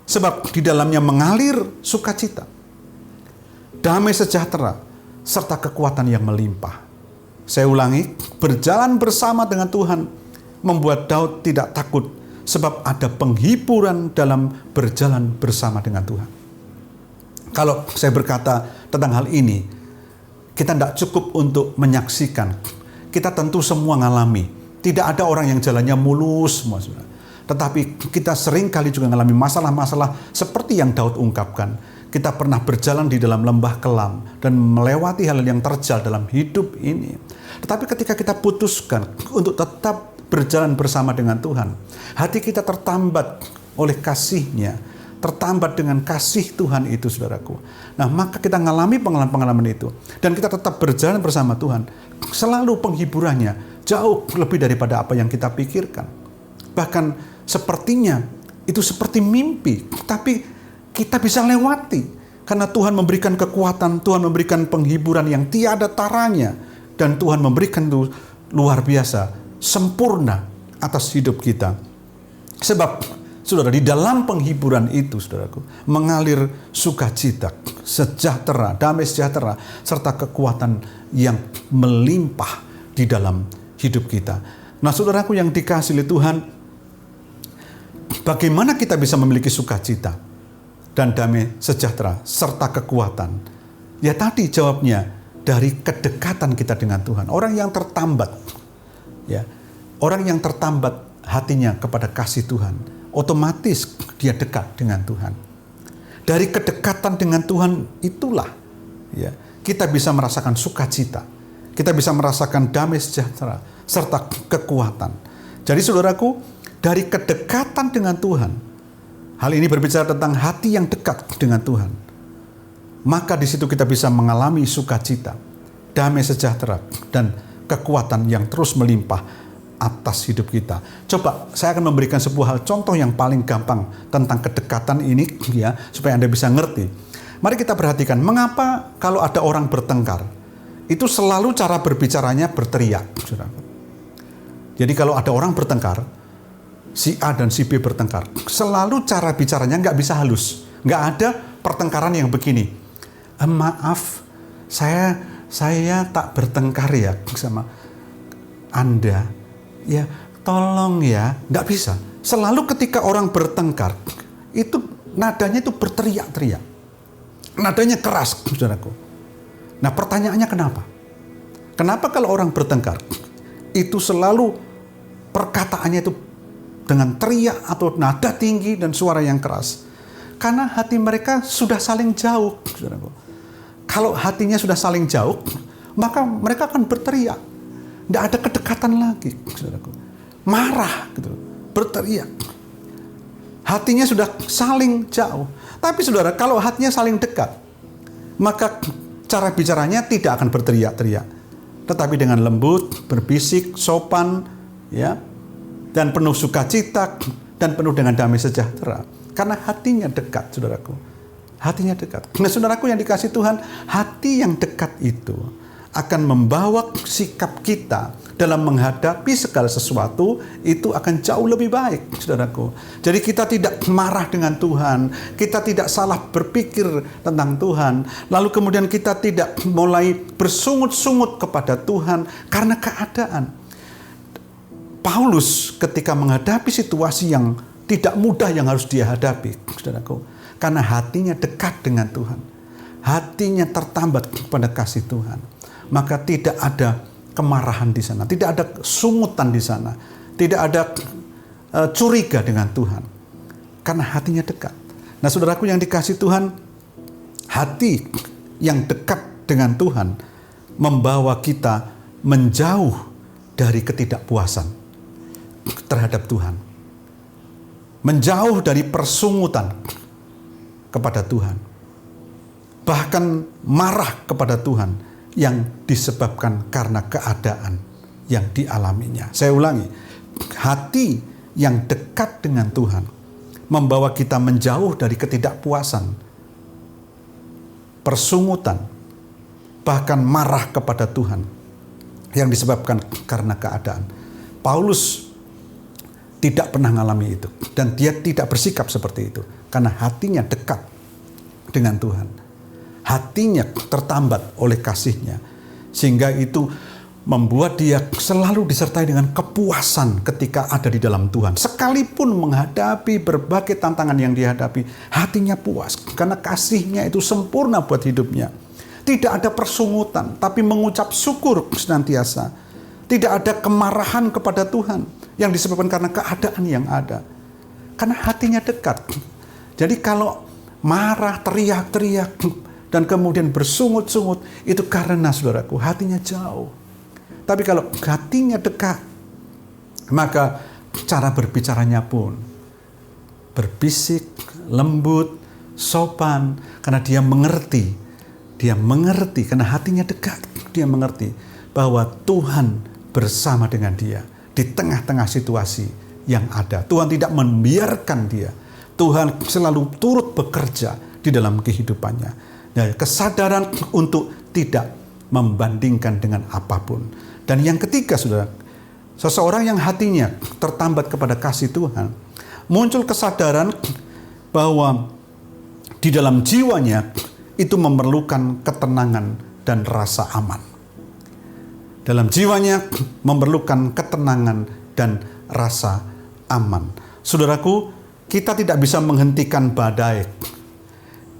Sebab di dalamnya mengalir sukacita, damai sejahtera, serta kekuatan yang melimpah. Saya ulangi, berjalan bersama dengan Tuhan membuat Daud tidak takut, sebab ada penghiburan dalam berjalan bersama dengan Tuhan. Kalau saya berkata tentang hal ini, kita tidak cukup untuk menyaksikan. Kita tentu semua ngalami. Tidak ada orang yang jalannya mulus semua. Tetapi kita sering kali juga mengalami masalah-masalah seperti yang Daud ungkapkan. Kita pernah berjalan di dalam lembah kelam dan melewati hal yang terjal dalam hidup ini. Tetapi ketika kita putuskan untuk tetap berjalan bersama dengan Tuhan, hati kita tertambat oleh kasih-Nya, tertambat dengan kasih Tuhan itu, saudaraku. Nah, maka kita mengalami pengalaman-pengalaman itu. Dan kita tetap berjalan bersama Tuhan. Selalu penghiburannya jauh lebih daripada apa yang kita pikirkan. Bahkan sepertinya itu seperti mimpi. Tapi kita bisa lewati. Karena Tuhan memberikan kekuatan, Tuhan memberikan penghiburan yang tiada taranya. Dan Tuhan memberikan itu luar biasa, sempurna atas hidup kita. Sebab saudara, di dalam penghiburan itu, saudaraku, mengalir sukacita, sejahtera, damai sejahtera, serta kekuatan yang melimpah di dalam hidup kita. Nah, saudaraku yang dikasihi Tuhan, bagaimana kita bisa memiliki sukacita dan damai sejahtera, serta kekuatan? Ya tadi jawabnya, dari kedekatan kita dengan Tuhan. Orang yang tertambat, ya, orang yang tertambat hatinya kepada kasih Tuhan, otomatis dia dekat dengan Tuhan. Dari kedekatan dengan Tuhan itulah, ya, kita bisa merasakan sukacita, kita bisa merasakan damai sejahtera serta kekuatan. Jadi saudaraku, dari kedekatan dengan Tuhan, hal ini berbicara tentang hati yang dekat dengan Tuhan, maka di situ kita bisa mengalami sukacita, damai sejahtera dan kekuatan yang terus melimpah atas hidup kita. Coba saya akan memberikan sebuah hal contoh yang paling gampang tentang kedekatan ini, ya, supaya Anda bisa ngerti. Mari kita perhatikan, mengapa kalau ada orang bertengkar, itu selalu cara berbicaranya berteriak. Saudaraku. Jadi kalau ada orang bertengkar, si A dan si B bertengkar, selalu cara bicaranya nggak bisa halus. Nggak ada pertengkaran yang begini. Maaf, saya tak bertengkar ya sama Anda. Ya, tolong ya. Nggak bisa. Selalu ketika orang bertengkar, itu nadanya itu berteriak-teriak. Nadanya keras, saudaraku. Nah, pertanyaannya kenapa? Kenapa kalau orang bertengkar, itu selalu perkataannya itu dengan teriak atau nada tinggi dan suara yang keras? Karena hati mereka sudah saling jauh, saudaraku. Kalau hatinya sudah saling jauh, maka mereka akan berteriak. Tidak ada kedekatan lagi, saudaraku. Marah, gitu, berteriak. Hatinya sudah saling jauh. Tapi saudara, kalau hatinya saling dekat, maka cara bicaranya tidak akan berteriak-teriak, tetapi dengan lembut, berbisik, sopan, ya, dan penuh sukacita, dan penuh dengan damai sejahtera. Karena hatinya dekat, saudaraku. Hatinya dekat. Nah, saudaraku yang dikasihi Tuhan, hati yang dekat itu akan membawa sikap kita dalam menghadapi segala sesuatu itu akan jauh lebih baik, saudaraku. Jadi kita tidak marah dengan Tuhan, kita tidak salah berpikir tentang Tuhan, lalu kemudian kita tidak mulai bersungut-sungut kepada Tuhan karena keadaan. Paulus ketika menghadapi situasi yang tidak mudah yang harus dia hadapi, saudaraku, karena hatinya dekat dengan Tuhan, hatinya tertambat kepada kasih Tuhan, maka tidak ada kemarahan di sana, tidak ada sungutan di sana, tidak ada curiga dengan Tuhan, karena hatinya dekat. Nah, saudaraku yang dikasihi Tuhan, hati yang dekat dengan Tuhan membawa kita menjauh dari ketidakpuasan terhadap Tuhan, menjauh dari persungutan kepada Tuhan, bahkan marah kepada Tuhan yang disebabkan karena keadaan yang dialaminya. Saya ulangi, hati yang dekat dengan Tuhan membawa kita menjauh dari ketidakpuasan, persungutan, bahkan marah kepada Tuhan yang disebabkan karena keadaan. Paulus tidak pernah mengalami itu, dan dia tidak bersikap seperti itu karena hatinya dekat dengan Tuhan. Hatinya tertambat oleh kasih-Nya, sehingga itu membuat dia selalu disertai dengan kepuasan ketika ada di dalam Tuhan. Sekalipun menghadapi berbagai tantangan yang dihadapi, hatinya puas karena kasih-Nya itu sempurna buat hidupnya. Tidak ada persungutan, tapi mengucap syukur senantiasa. Tidak ada kemarahan kepada Tuhan yang disebabkan karena keadaan yang ada, karena hatinya dekat. Jadi kalau marah, teriak-teriak, dan kemudian bersungut-sungut, itu karena, saudaraku, hatinya jauh. Tapi kalau hatinya dekat, maka cara berbicaranya pun berbisik, lembut, sopan, karena dia mengerti karena hatinya dekat. Dia mengerti bahwa Tuhan bersama dengan dia di tengah-tengah situasi yang ada. Tuhan tidak membiarkan dia. Tuhan selalu turut bekerja di dalam kehidupannya. Dan kesadaran untuk tidak membandingkan dengan apapun. Dan yang ketiga, saudara, seseorang yang hatinya tertambat kepada kasih Tuhan, muncul kesadaran bahwa di dalam jiwanya itu memerlukan ketenangan dan rasa aman. Dalam jiwanya memerlukan ketenangan dan rasa aman. Saudaraku, kita tidak bisa menghentikan badai.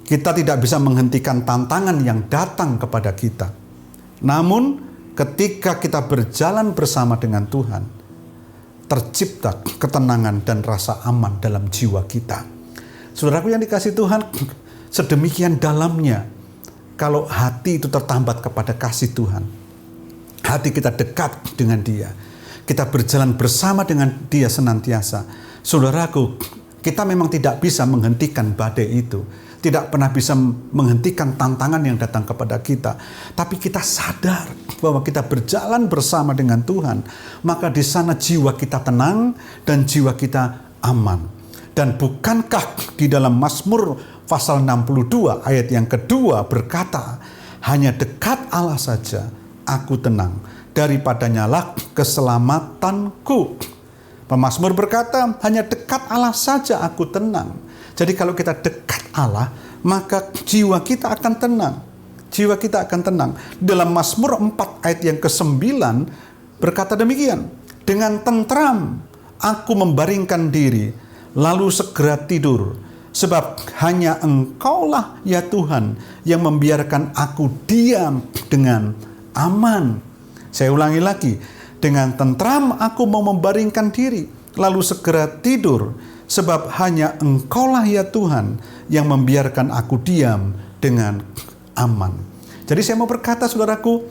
Kita tidak bisa menghentikan tantangan yang datang kepada kita. Namun, ketika kita berjalan bersama dengan Tuhan, tercipta ketenangan dan rasa aman dalam jiwa kita. Saudaraku yang dikasihi Tuhan, sedemikian dalamnya kalau hati itu tertambat kepada kasih Tuhan. Hati kita dekat dengan Dia. Kita berjalan bersama dengan Dia senantiasa. Saudaraku, kita memang tidak bisa menghentikan badai itu. Tidak pernah bisa menghentikan tantangan yang datang kepada kita. Tapi kita sadar bahwa kita berjalan bersama dengan Tuhan. Maka di sana jiwa kita tenang dan jiwa kita aman. Dan bukankah di dalam Mazmur pasal 62 ayat yang kedua berkata, hanya dekat Allah saja aku tenang, daripadanya lah keselamatanku. Pemazmur berkata, hanya dekat Allah saja aku tenang. Jadi kalau kita dekat Allah, maka jiwa kita akan tenang. Jiwa kita akan tenang. Dalam Mazmur 4 ayat yang ke-9 berkata demikian, dengan tentram aku membaringkan diri, lalu segera tidur, sebab hanya Engkaulah ya Tuhan yang membiarkan aku diam dengan aman. Saya ulangi lagi, dengan tentram aku mau membaringkan diri, lalu segera tidur, sebab hanya Engkaulah ya Tuhan yang membiarkan aku diam dengan aman. Jadi saya mau berkata, saudaraku,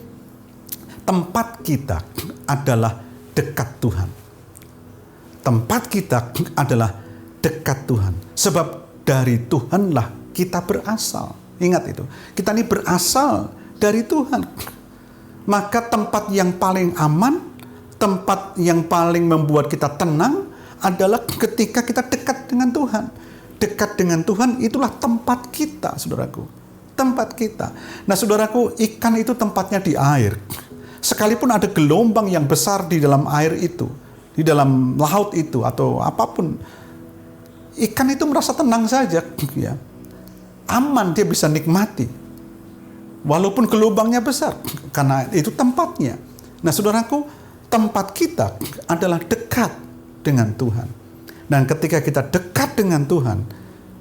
tempat kita adalah dekat Tuhan. Tempat kita adalah dekat Tuhan. Sebab dari Tuhanlah kita berasal. Ingat itu. Kita ini berasal dari Tuhan. Maka tempat yang paling aman, tempat yang paling membuat kita tenang adalah ketika kita dekat dengan Tuhan. Dekat dengan Tuhan itulah tempat kita, saudaraku. Tempat kita. Nah, saudaraku, ikan itu tempatnya di air. Sekalipun ada gelombang yang besar di dalam air itu, di dalam laut itu atau apapun, ikan itu merasa tenang saja, ya. Aman, dia bisa nikmati. Walaupun gelombangnya besar, karena itu tempatnya. Nah, saudaraku, tempat kita adalah dekat dengan Tuhan. Dan ketika kita dekat dengan Tuhan,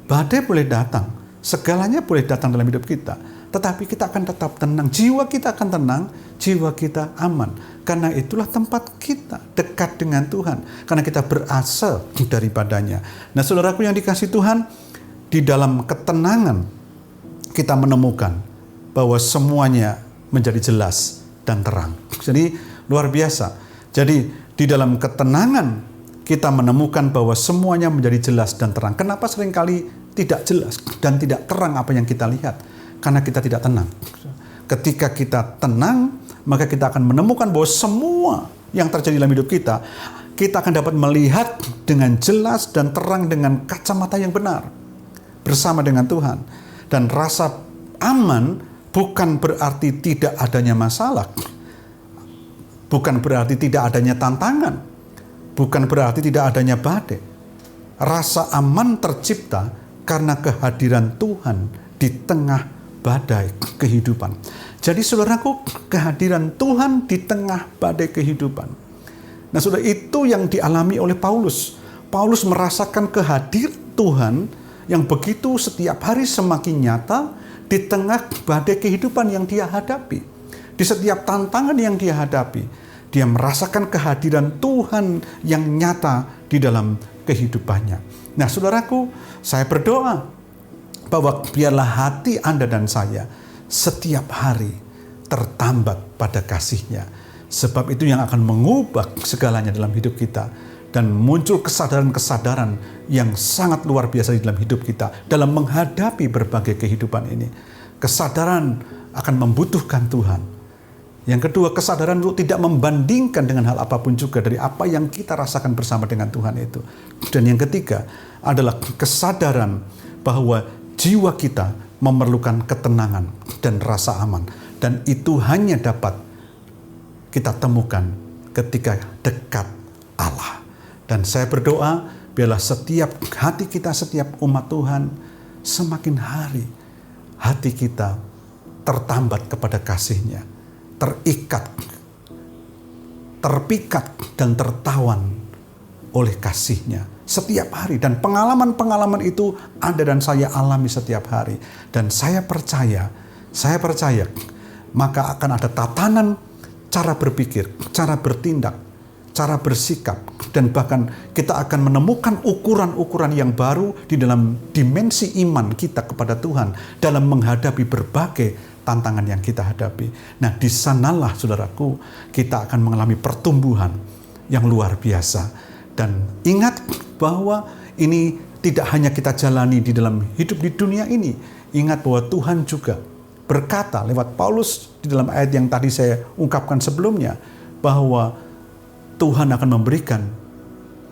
badai boleh datang, segalanya boleh datang dalam hidup kita, tetapi kita akan tetap tenang. Jiwa kita akan tenang, jiwa kita aman. Karena itulah tempat kita dekat dengan Tuhan. Karena kita berasal daripadanya. Nah, saudaraku yang dikasihi Tuhan, di dalam ketenangan kita menemukan bahwa semuanya menjadi jelas dan terang. Jadi luar biasa. Jadi di dalam ketenangan kita menemukan bahwa semuanya menjadi jelas dan terang. Kenapa seringkali tidak jelas dan tidak terang apa yang kita lihat? Karena kita tidak tenang. Ketika kita tenang, maka kita akan menemukan bahwa semua yang terjadi dalam hidup kita, kita akan dapat melihat dengan jelas dan terang dengan kacamata yang benar bersama dengan Tuhan. Dan rasa aman bukan berarti tidak adanya masalah, bukan berarti tidak adanya tantangan, bukan berarti tidak adanya badai. Rasa aman tercipta karena kehadiran Tuhan di tengah badai kehidupan. Jadi saudaraku, kehadiran Tuhan di tengah badai kehidupan. Nah, saudara, itu yang dialami oleh Paulus. Paulus merasakan kehadiran Tuhan yang begitu setiap hari semakin nyata di tengah badai kehidupan yang dia hadapi. Di setiap tantangan yang dia hadapi, dia merasakan kehadiran Tuhan yang nyata di dalam kehidupannya. Nah, saudaraku, saya berdoa bahwa biarlah hati Anda dan saya setiap hari tertambat pada kasih-Nya. Sebab itu yang akan mengubah segalanya dalam hidup kita. Dan muncul kesadaran-kesadaran yang sangat luar biasa di dalam hidup kita dalam menghadapi berbagai kehidupan ini. Kesadaran akan membutuhkan Tuhan. Yang kedua, kesadaran untuk tidak membandingkan dengan hal apapun juga dari apa yang kita rasakan bersama dengan Tuhan itu. Dan yang ketiga adalah kesadaran bahwa jiwa kita memerlukan ketenangan dan rasa aman. Dan itu hanya dapat kita temukan ketika dekat Allah. Dan saya berdoa, biarlah setiap hati kita, setiap umat Tuhan, semakin hari hati kita tertambat kepada kasih-Nya, terikat, terpikat, dan tertawan oleh kasih-Nya setiap hari. Dan pengalaman-pengalaman itu Anda dan saya alami setiap hari. Dan saya percaya, maka akan ada tatanan cara berpikir, cara bertindak, cara bersikap, dan bahkan kita akan menemukan ukuran-ukuran yang baru di dalam dimensi iman kita kepada Tuhan dalam menghadapi berbagai tantangan yang kita hadapi. Nah, di sanalah saudaraku, kita akan mengalami pertumbuhan yang luar biasa. Dan ingat bahwa ini tidak hanya kita jalani di dalam hidup di dunia ini. Ingat bahwa Tuhan juga berkata lewat Paulus di dalam ayat yang tadi saya ungkapkan sebelumnya, bahwa Tuhan akan memberikan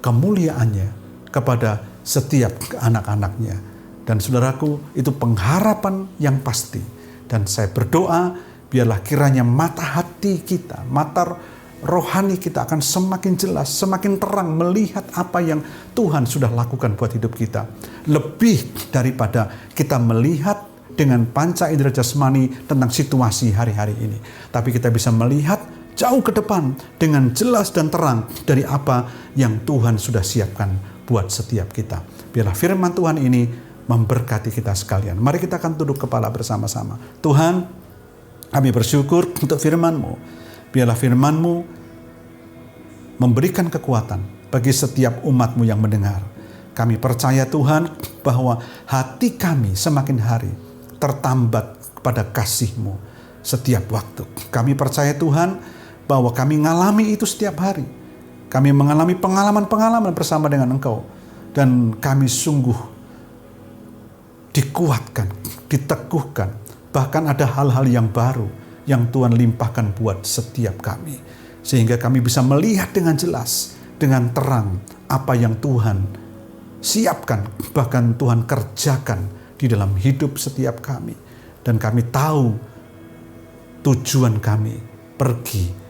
kemuliaannya kepada setiap anak-anaknya. Dan saudaraku, itu pengharapan yang pasti. Dan saya berdoa, biarlah kiranya mata hati kita, mata rohani kita akan semakin jelas, semakin terang melihat apa yang Tuhan sudah lakukan buat hidup kita. Lebih daripada kita melihat dengan panca indera jasmani tentang situasi hari-hari ini. Tapi kita bisa melihat jauh ke depan dengan jelas dan terang dari apa yang Tuhan sudah siapkan buat setiap kita. Biarlah firman Tuhan ini memberkati kita sekalian. Mari kita akan tunduk kepala bersama-sama. Tuhan, kami bersyukur untuk firman-Mu. Biarlah firman-Mu memberikan kekuatan bagi setiap umat-Mu yang mendengar. Kami percaya Tuhan bahwa hati kami semakin hari tertambat kepada kasih-Mu setiap waktu. Kami percaya Tuhan bahwa kami mengalami itu setiap hari. Kami mengalami pengalaman-pengalaman bersama dengan Engkau. Dan kami sungguh dikuatkan, diteguhkan. Bahkan ada hal-hal yang baru yang Tuhan limpahkan buat setiap kami. Sehingga kami bisa melihat dengan jelas, dengan terang apa yang Tuhan siapkan, bahkan Tuhan kerjakan di dalam hidup setiap kami. Dan kami tahu tujuan kami pergi.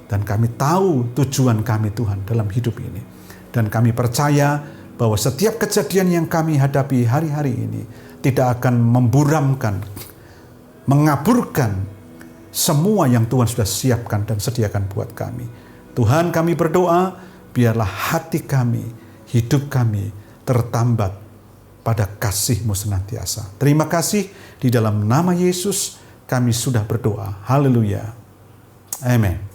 Dan kami tahu tujuan kami Tuhan dalam hidup ini. Dan kami percaya bahwa setiap kejadian yang kami hadapi hari-hari ini tidak akan memburamkan, mengaburkan semua yang Tuhan sudah siapkan dan sediakan buat kami. Tuhan, kami berdoa, biarlah hati kami, hidup kami tertambat pada kasih-Mu senantiasa. Terima kasih, di dalam nama Yesus kami sudah berdoa. Haleluya. Amin.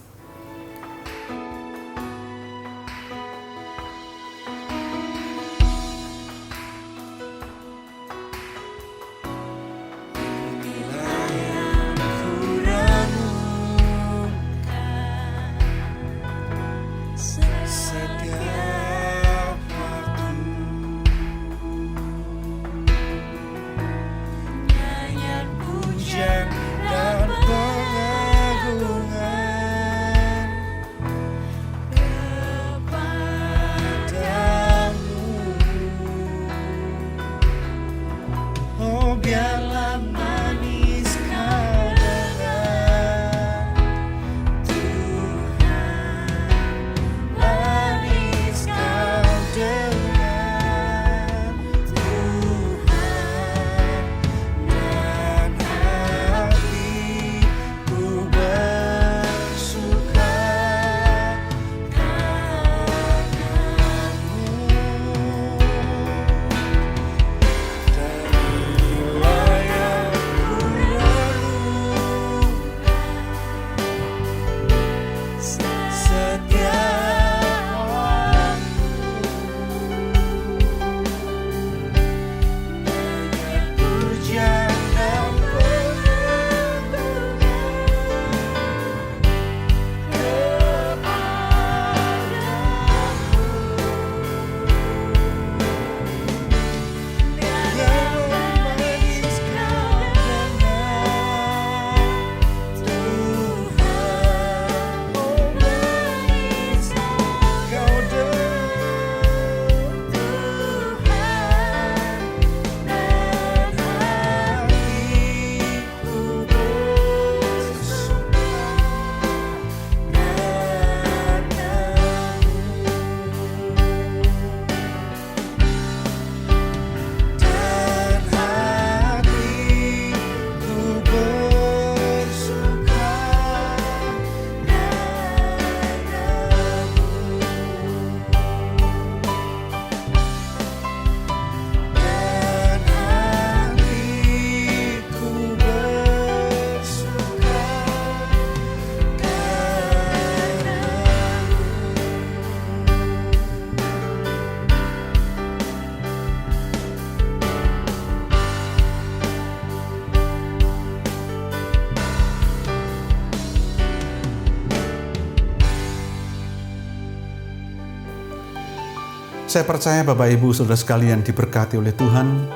Saya percaya Bapak Ibu Saudara sekalian diberkati oleh Tuhan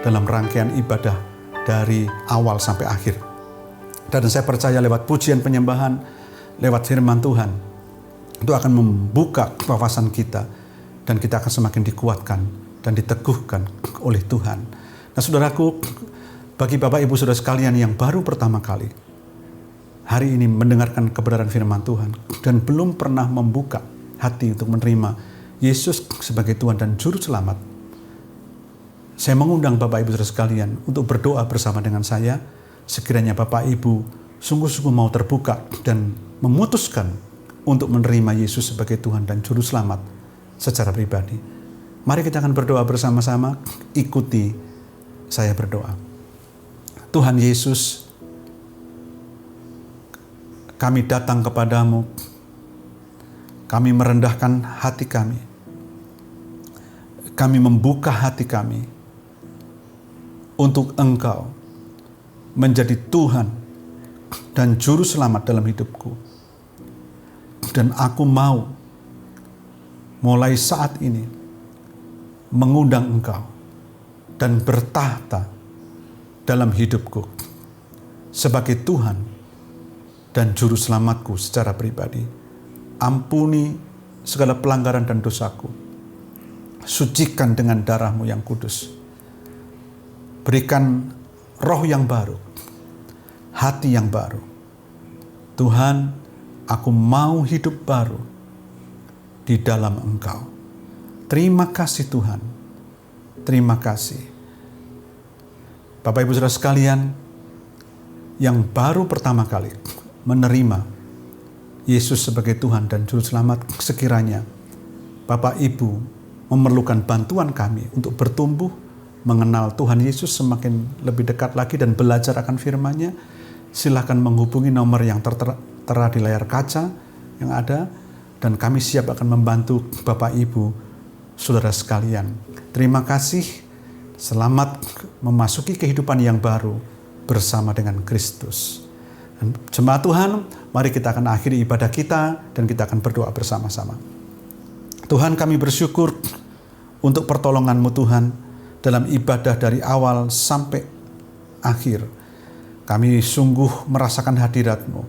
dalam rangkaian ibadah dari awal sampai akhir. Dan saya percaya lewat pujian penyembahan, lewat firman Tuhan, itu akan membuka wawasan kita dan kita akan semakin dikuatkan dan diteguhkan oleh Tuhan. Nah saudaraku, bagi Bapak Ibu Saudara sekalian yang baru pertama kali hari ini mendengarkan kebenaran firman Tuhan dan belum pernah membuka hati untuk menerima Yesus sebagai Tuhan dan Juru Selamat, saya mengundang Bapak Ibu Saudara sekalian untuk berdoa bersama dengan saya. Sekiranya Bapak Ibu sungguh-sungguh mau terbuka dan memutuskan untuk menerima Yesus sebagai Tuhan dan Juru Selamat secara pribadi. Mari kita akan berdoa bersama-sama. Ikuti saya berdoa. Tuhan Yesus, kami datang kepadamu. Kami merendahkan hati kami. Kami membuka hati kami untuk Engkau menjadi Tuhan dan Juru Selamat dalam hidupku. Dan aku mau mulai saat ini mengundang Engkau dan bertahta dalam hidupku sebagai Tuhan dan Juru Selamatku secara pribadi. Ampuni segala pelanggaran dan dosaku. Sucikan dengan darah-Mu yang kudus. Berikan roh yang baru, hati yang baru. Tuhan, aku mau hidup baru di dalam Engkau. Terima kasih Tuhan. Terima kasih. Bapak Ibu Saudara sekalian yang baru pertama kali menerima Yesus sebagai Tuhan dan Juru Selamat, sekiranya Bapak Ibu memerlukan bantuan kami untuk bertumbuh, mengenal Tuhan Yesus semakin lebih dekat lagi dan belajar akan firman-Nya, silakan menghubungi nomor yang tertera di layar kaca yang ada, dan kami siap akan membantu Bapak Ibu Saudara sekalian. Terima kasih, selamat memasuki kehidupan yang baru bersama dengan Kristus. Dan jemaat Tuhan, mari kita akan akhiri ibadah kita dan kita akan berdoa bersama-sama. Tuhan, kami bersyukur untuk pertolongan-Mu Tuhan dalam ibadah dari awal sampai akhir. Kami sungguh merasakan hadirat-Mu.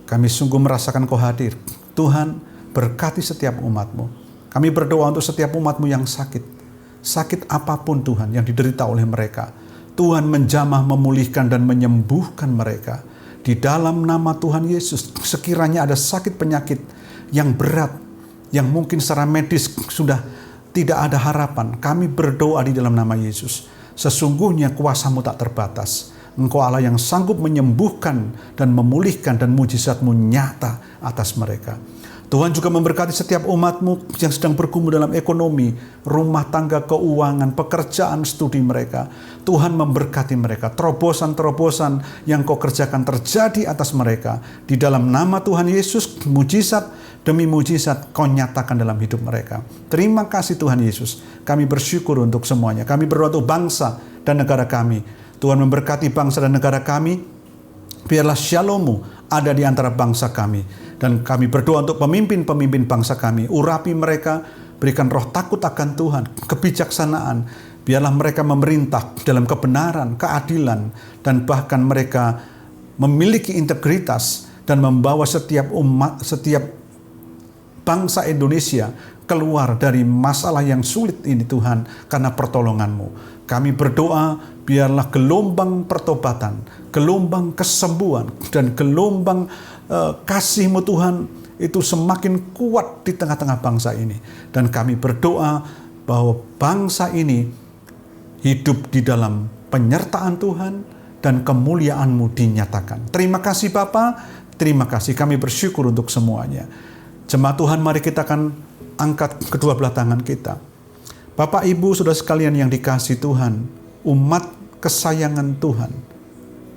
Kami sungguh merasakan Kau hadir. Tuhan, berkati setiap umat-Mu. Kami berdoa untuk setiap umat-Mu yang sakit. Sakit apapun Tuhan yang diderita oleh mereka. Tuhan menjamah, memulihkan dan menyembuhkan mereka. Di dalam nama Tuhan Yesus, sekiranya ada sakit penyakit yang berat, yang mungkin secara medis sudah tidak ada harapan, kami berdoa di dalam nama Yesus. Sesungguhnya kuasa-Mu tak terbatas. Engkau Allah yang sanggup menyembuhkan dan memulihkan, dan mujizat-Mu nyata atas mereka. Tuhan juga memberkati setiap umat-Mu yang sedang bergumul dalam ekonomi, rumah tangga, keuangan, pekerjaan, studi mereka. Tuhan memberkati mereka. Terobosan-terobosan yang Kau kerjakan terjadi atas mereka. Di dalam nama Tuhan Yesus, mujizat demi mujizat Kau nyatakan dalam hidup mereka. Terima kasih Tuhan Yesus. Kami bersyukur untuk semuanya. Kami berdoa untuk bangsa dan negara kami. Tuhan memberkati bangsa dan negara kami. Biarlah shalom-Mu ada di antara bangsa kami. Dan kami berdoa untuk pemimpin-pemimpin bangsa kami. Urapi mereka, berikan roh takut akan Tuhan, kebijaksanaan. Biarlah mereka memerintah dalam kebenaran, keadilan, dan bahkan mereka memiliki integritas dan membawa setiap umat, setiap bangsa Indonesia keluar dari masalah yang sulit ini Tuhan, karena pertolongan-Mu. Kami berdoa, biarlah gelombang pertobatan, gelombang kesembuhan, dan gelombang kasih-Mu Tuhan itu semakin kuat di tengah-tengah bangsa ini. Dan kami berdoa bahwa bangsa ini hidup di dalam penyertaan Tuhan dan kemuliaan-Mu dinyatakan. Terima kasih Bapa, terima kasih, kami bersyukur untuk semuanya. Jemaat Tuhan, mari kita akan angkat kedua belah tangan kita. Bapak Ibu Saudara sekalian yang dikasihi Tuhan, umat kesayangan Tuhan,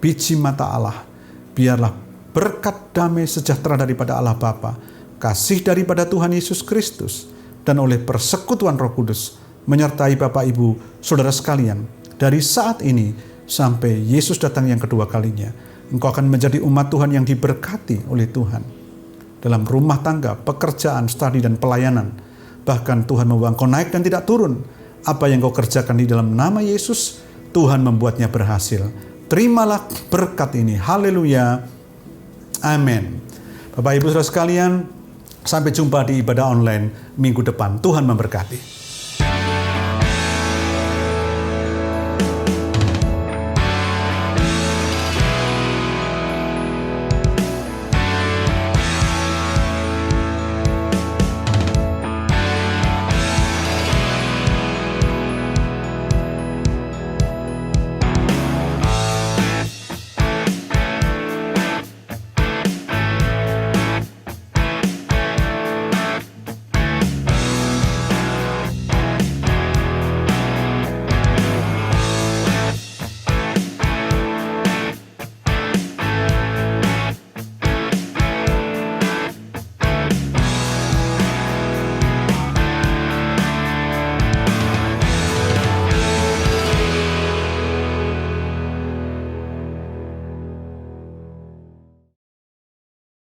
biji mata Allah, biarlah berkat damai sejahtera daripada Allah Bapa, kasih daripada Tuhan Yesus Kristus, dan oleh persekutuan Roh Kudus menyertai Bapak Ibu Saudara sekalian dari saat ini sampai Yesus datang yang kedua kalinya. Engkau akan menjadi umat Tuhan yang diberkati oleh Tuhan dalam rumah tangga, pekerjaan, studi, dan pelayanan. Bahkan Tuhan membawa engkau naik dan tidak turun. Apa yang kau kerjakan di dalam nama Yesus, Tuhan membuatnya berhasil. Terimalah berkat ini. Haleluya. Amin. Bapak Ibu Saudara sekalian, sampai jumpa di ibadah online minggu depan. Tuhan memberkati.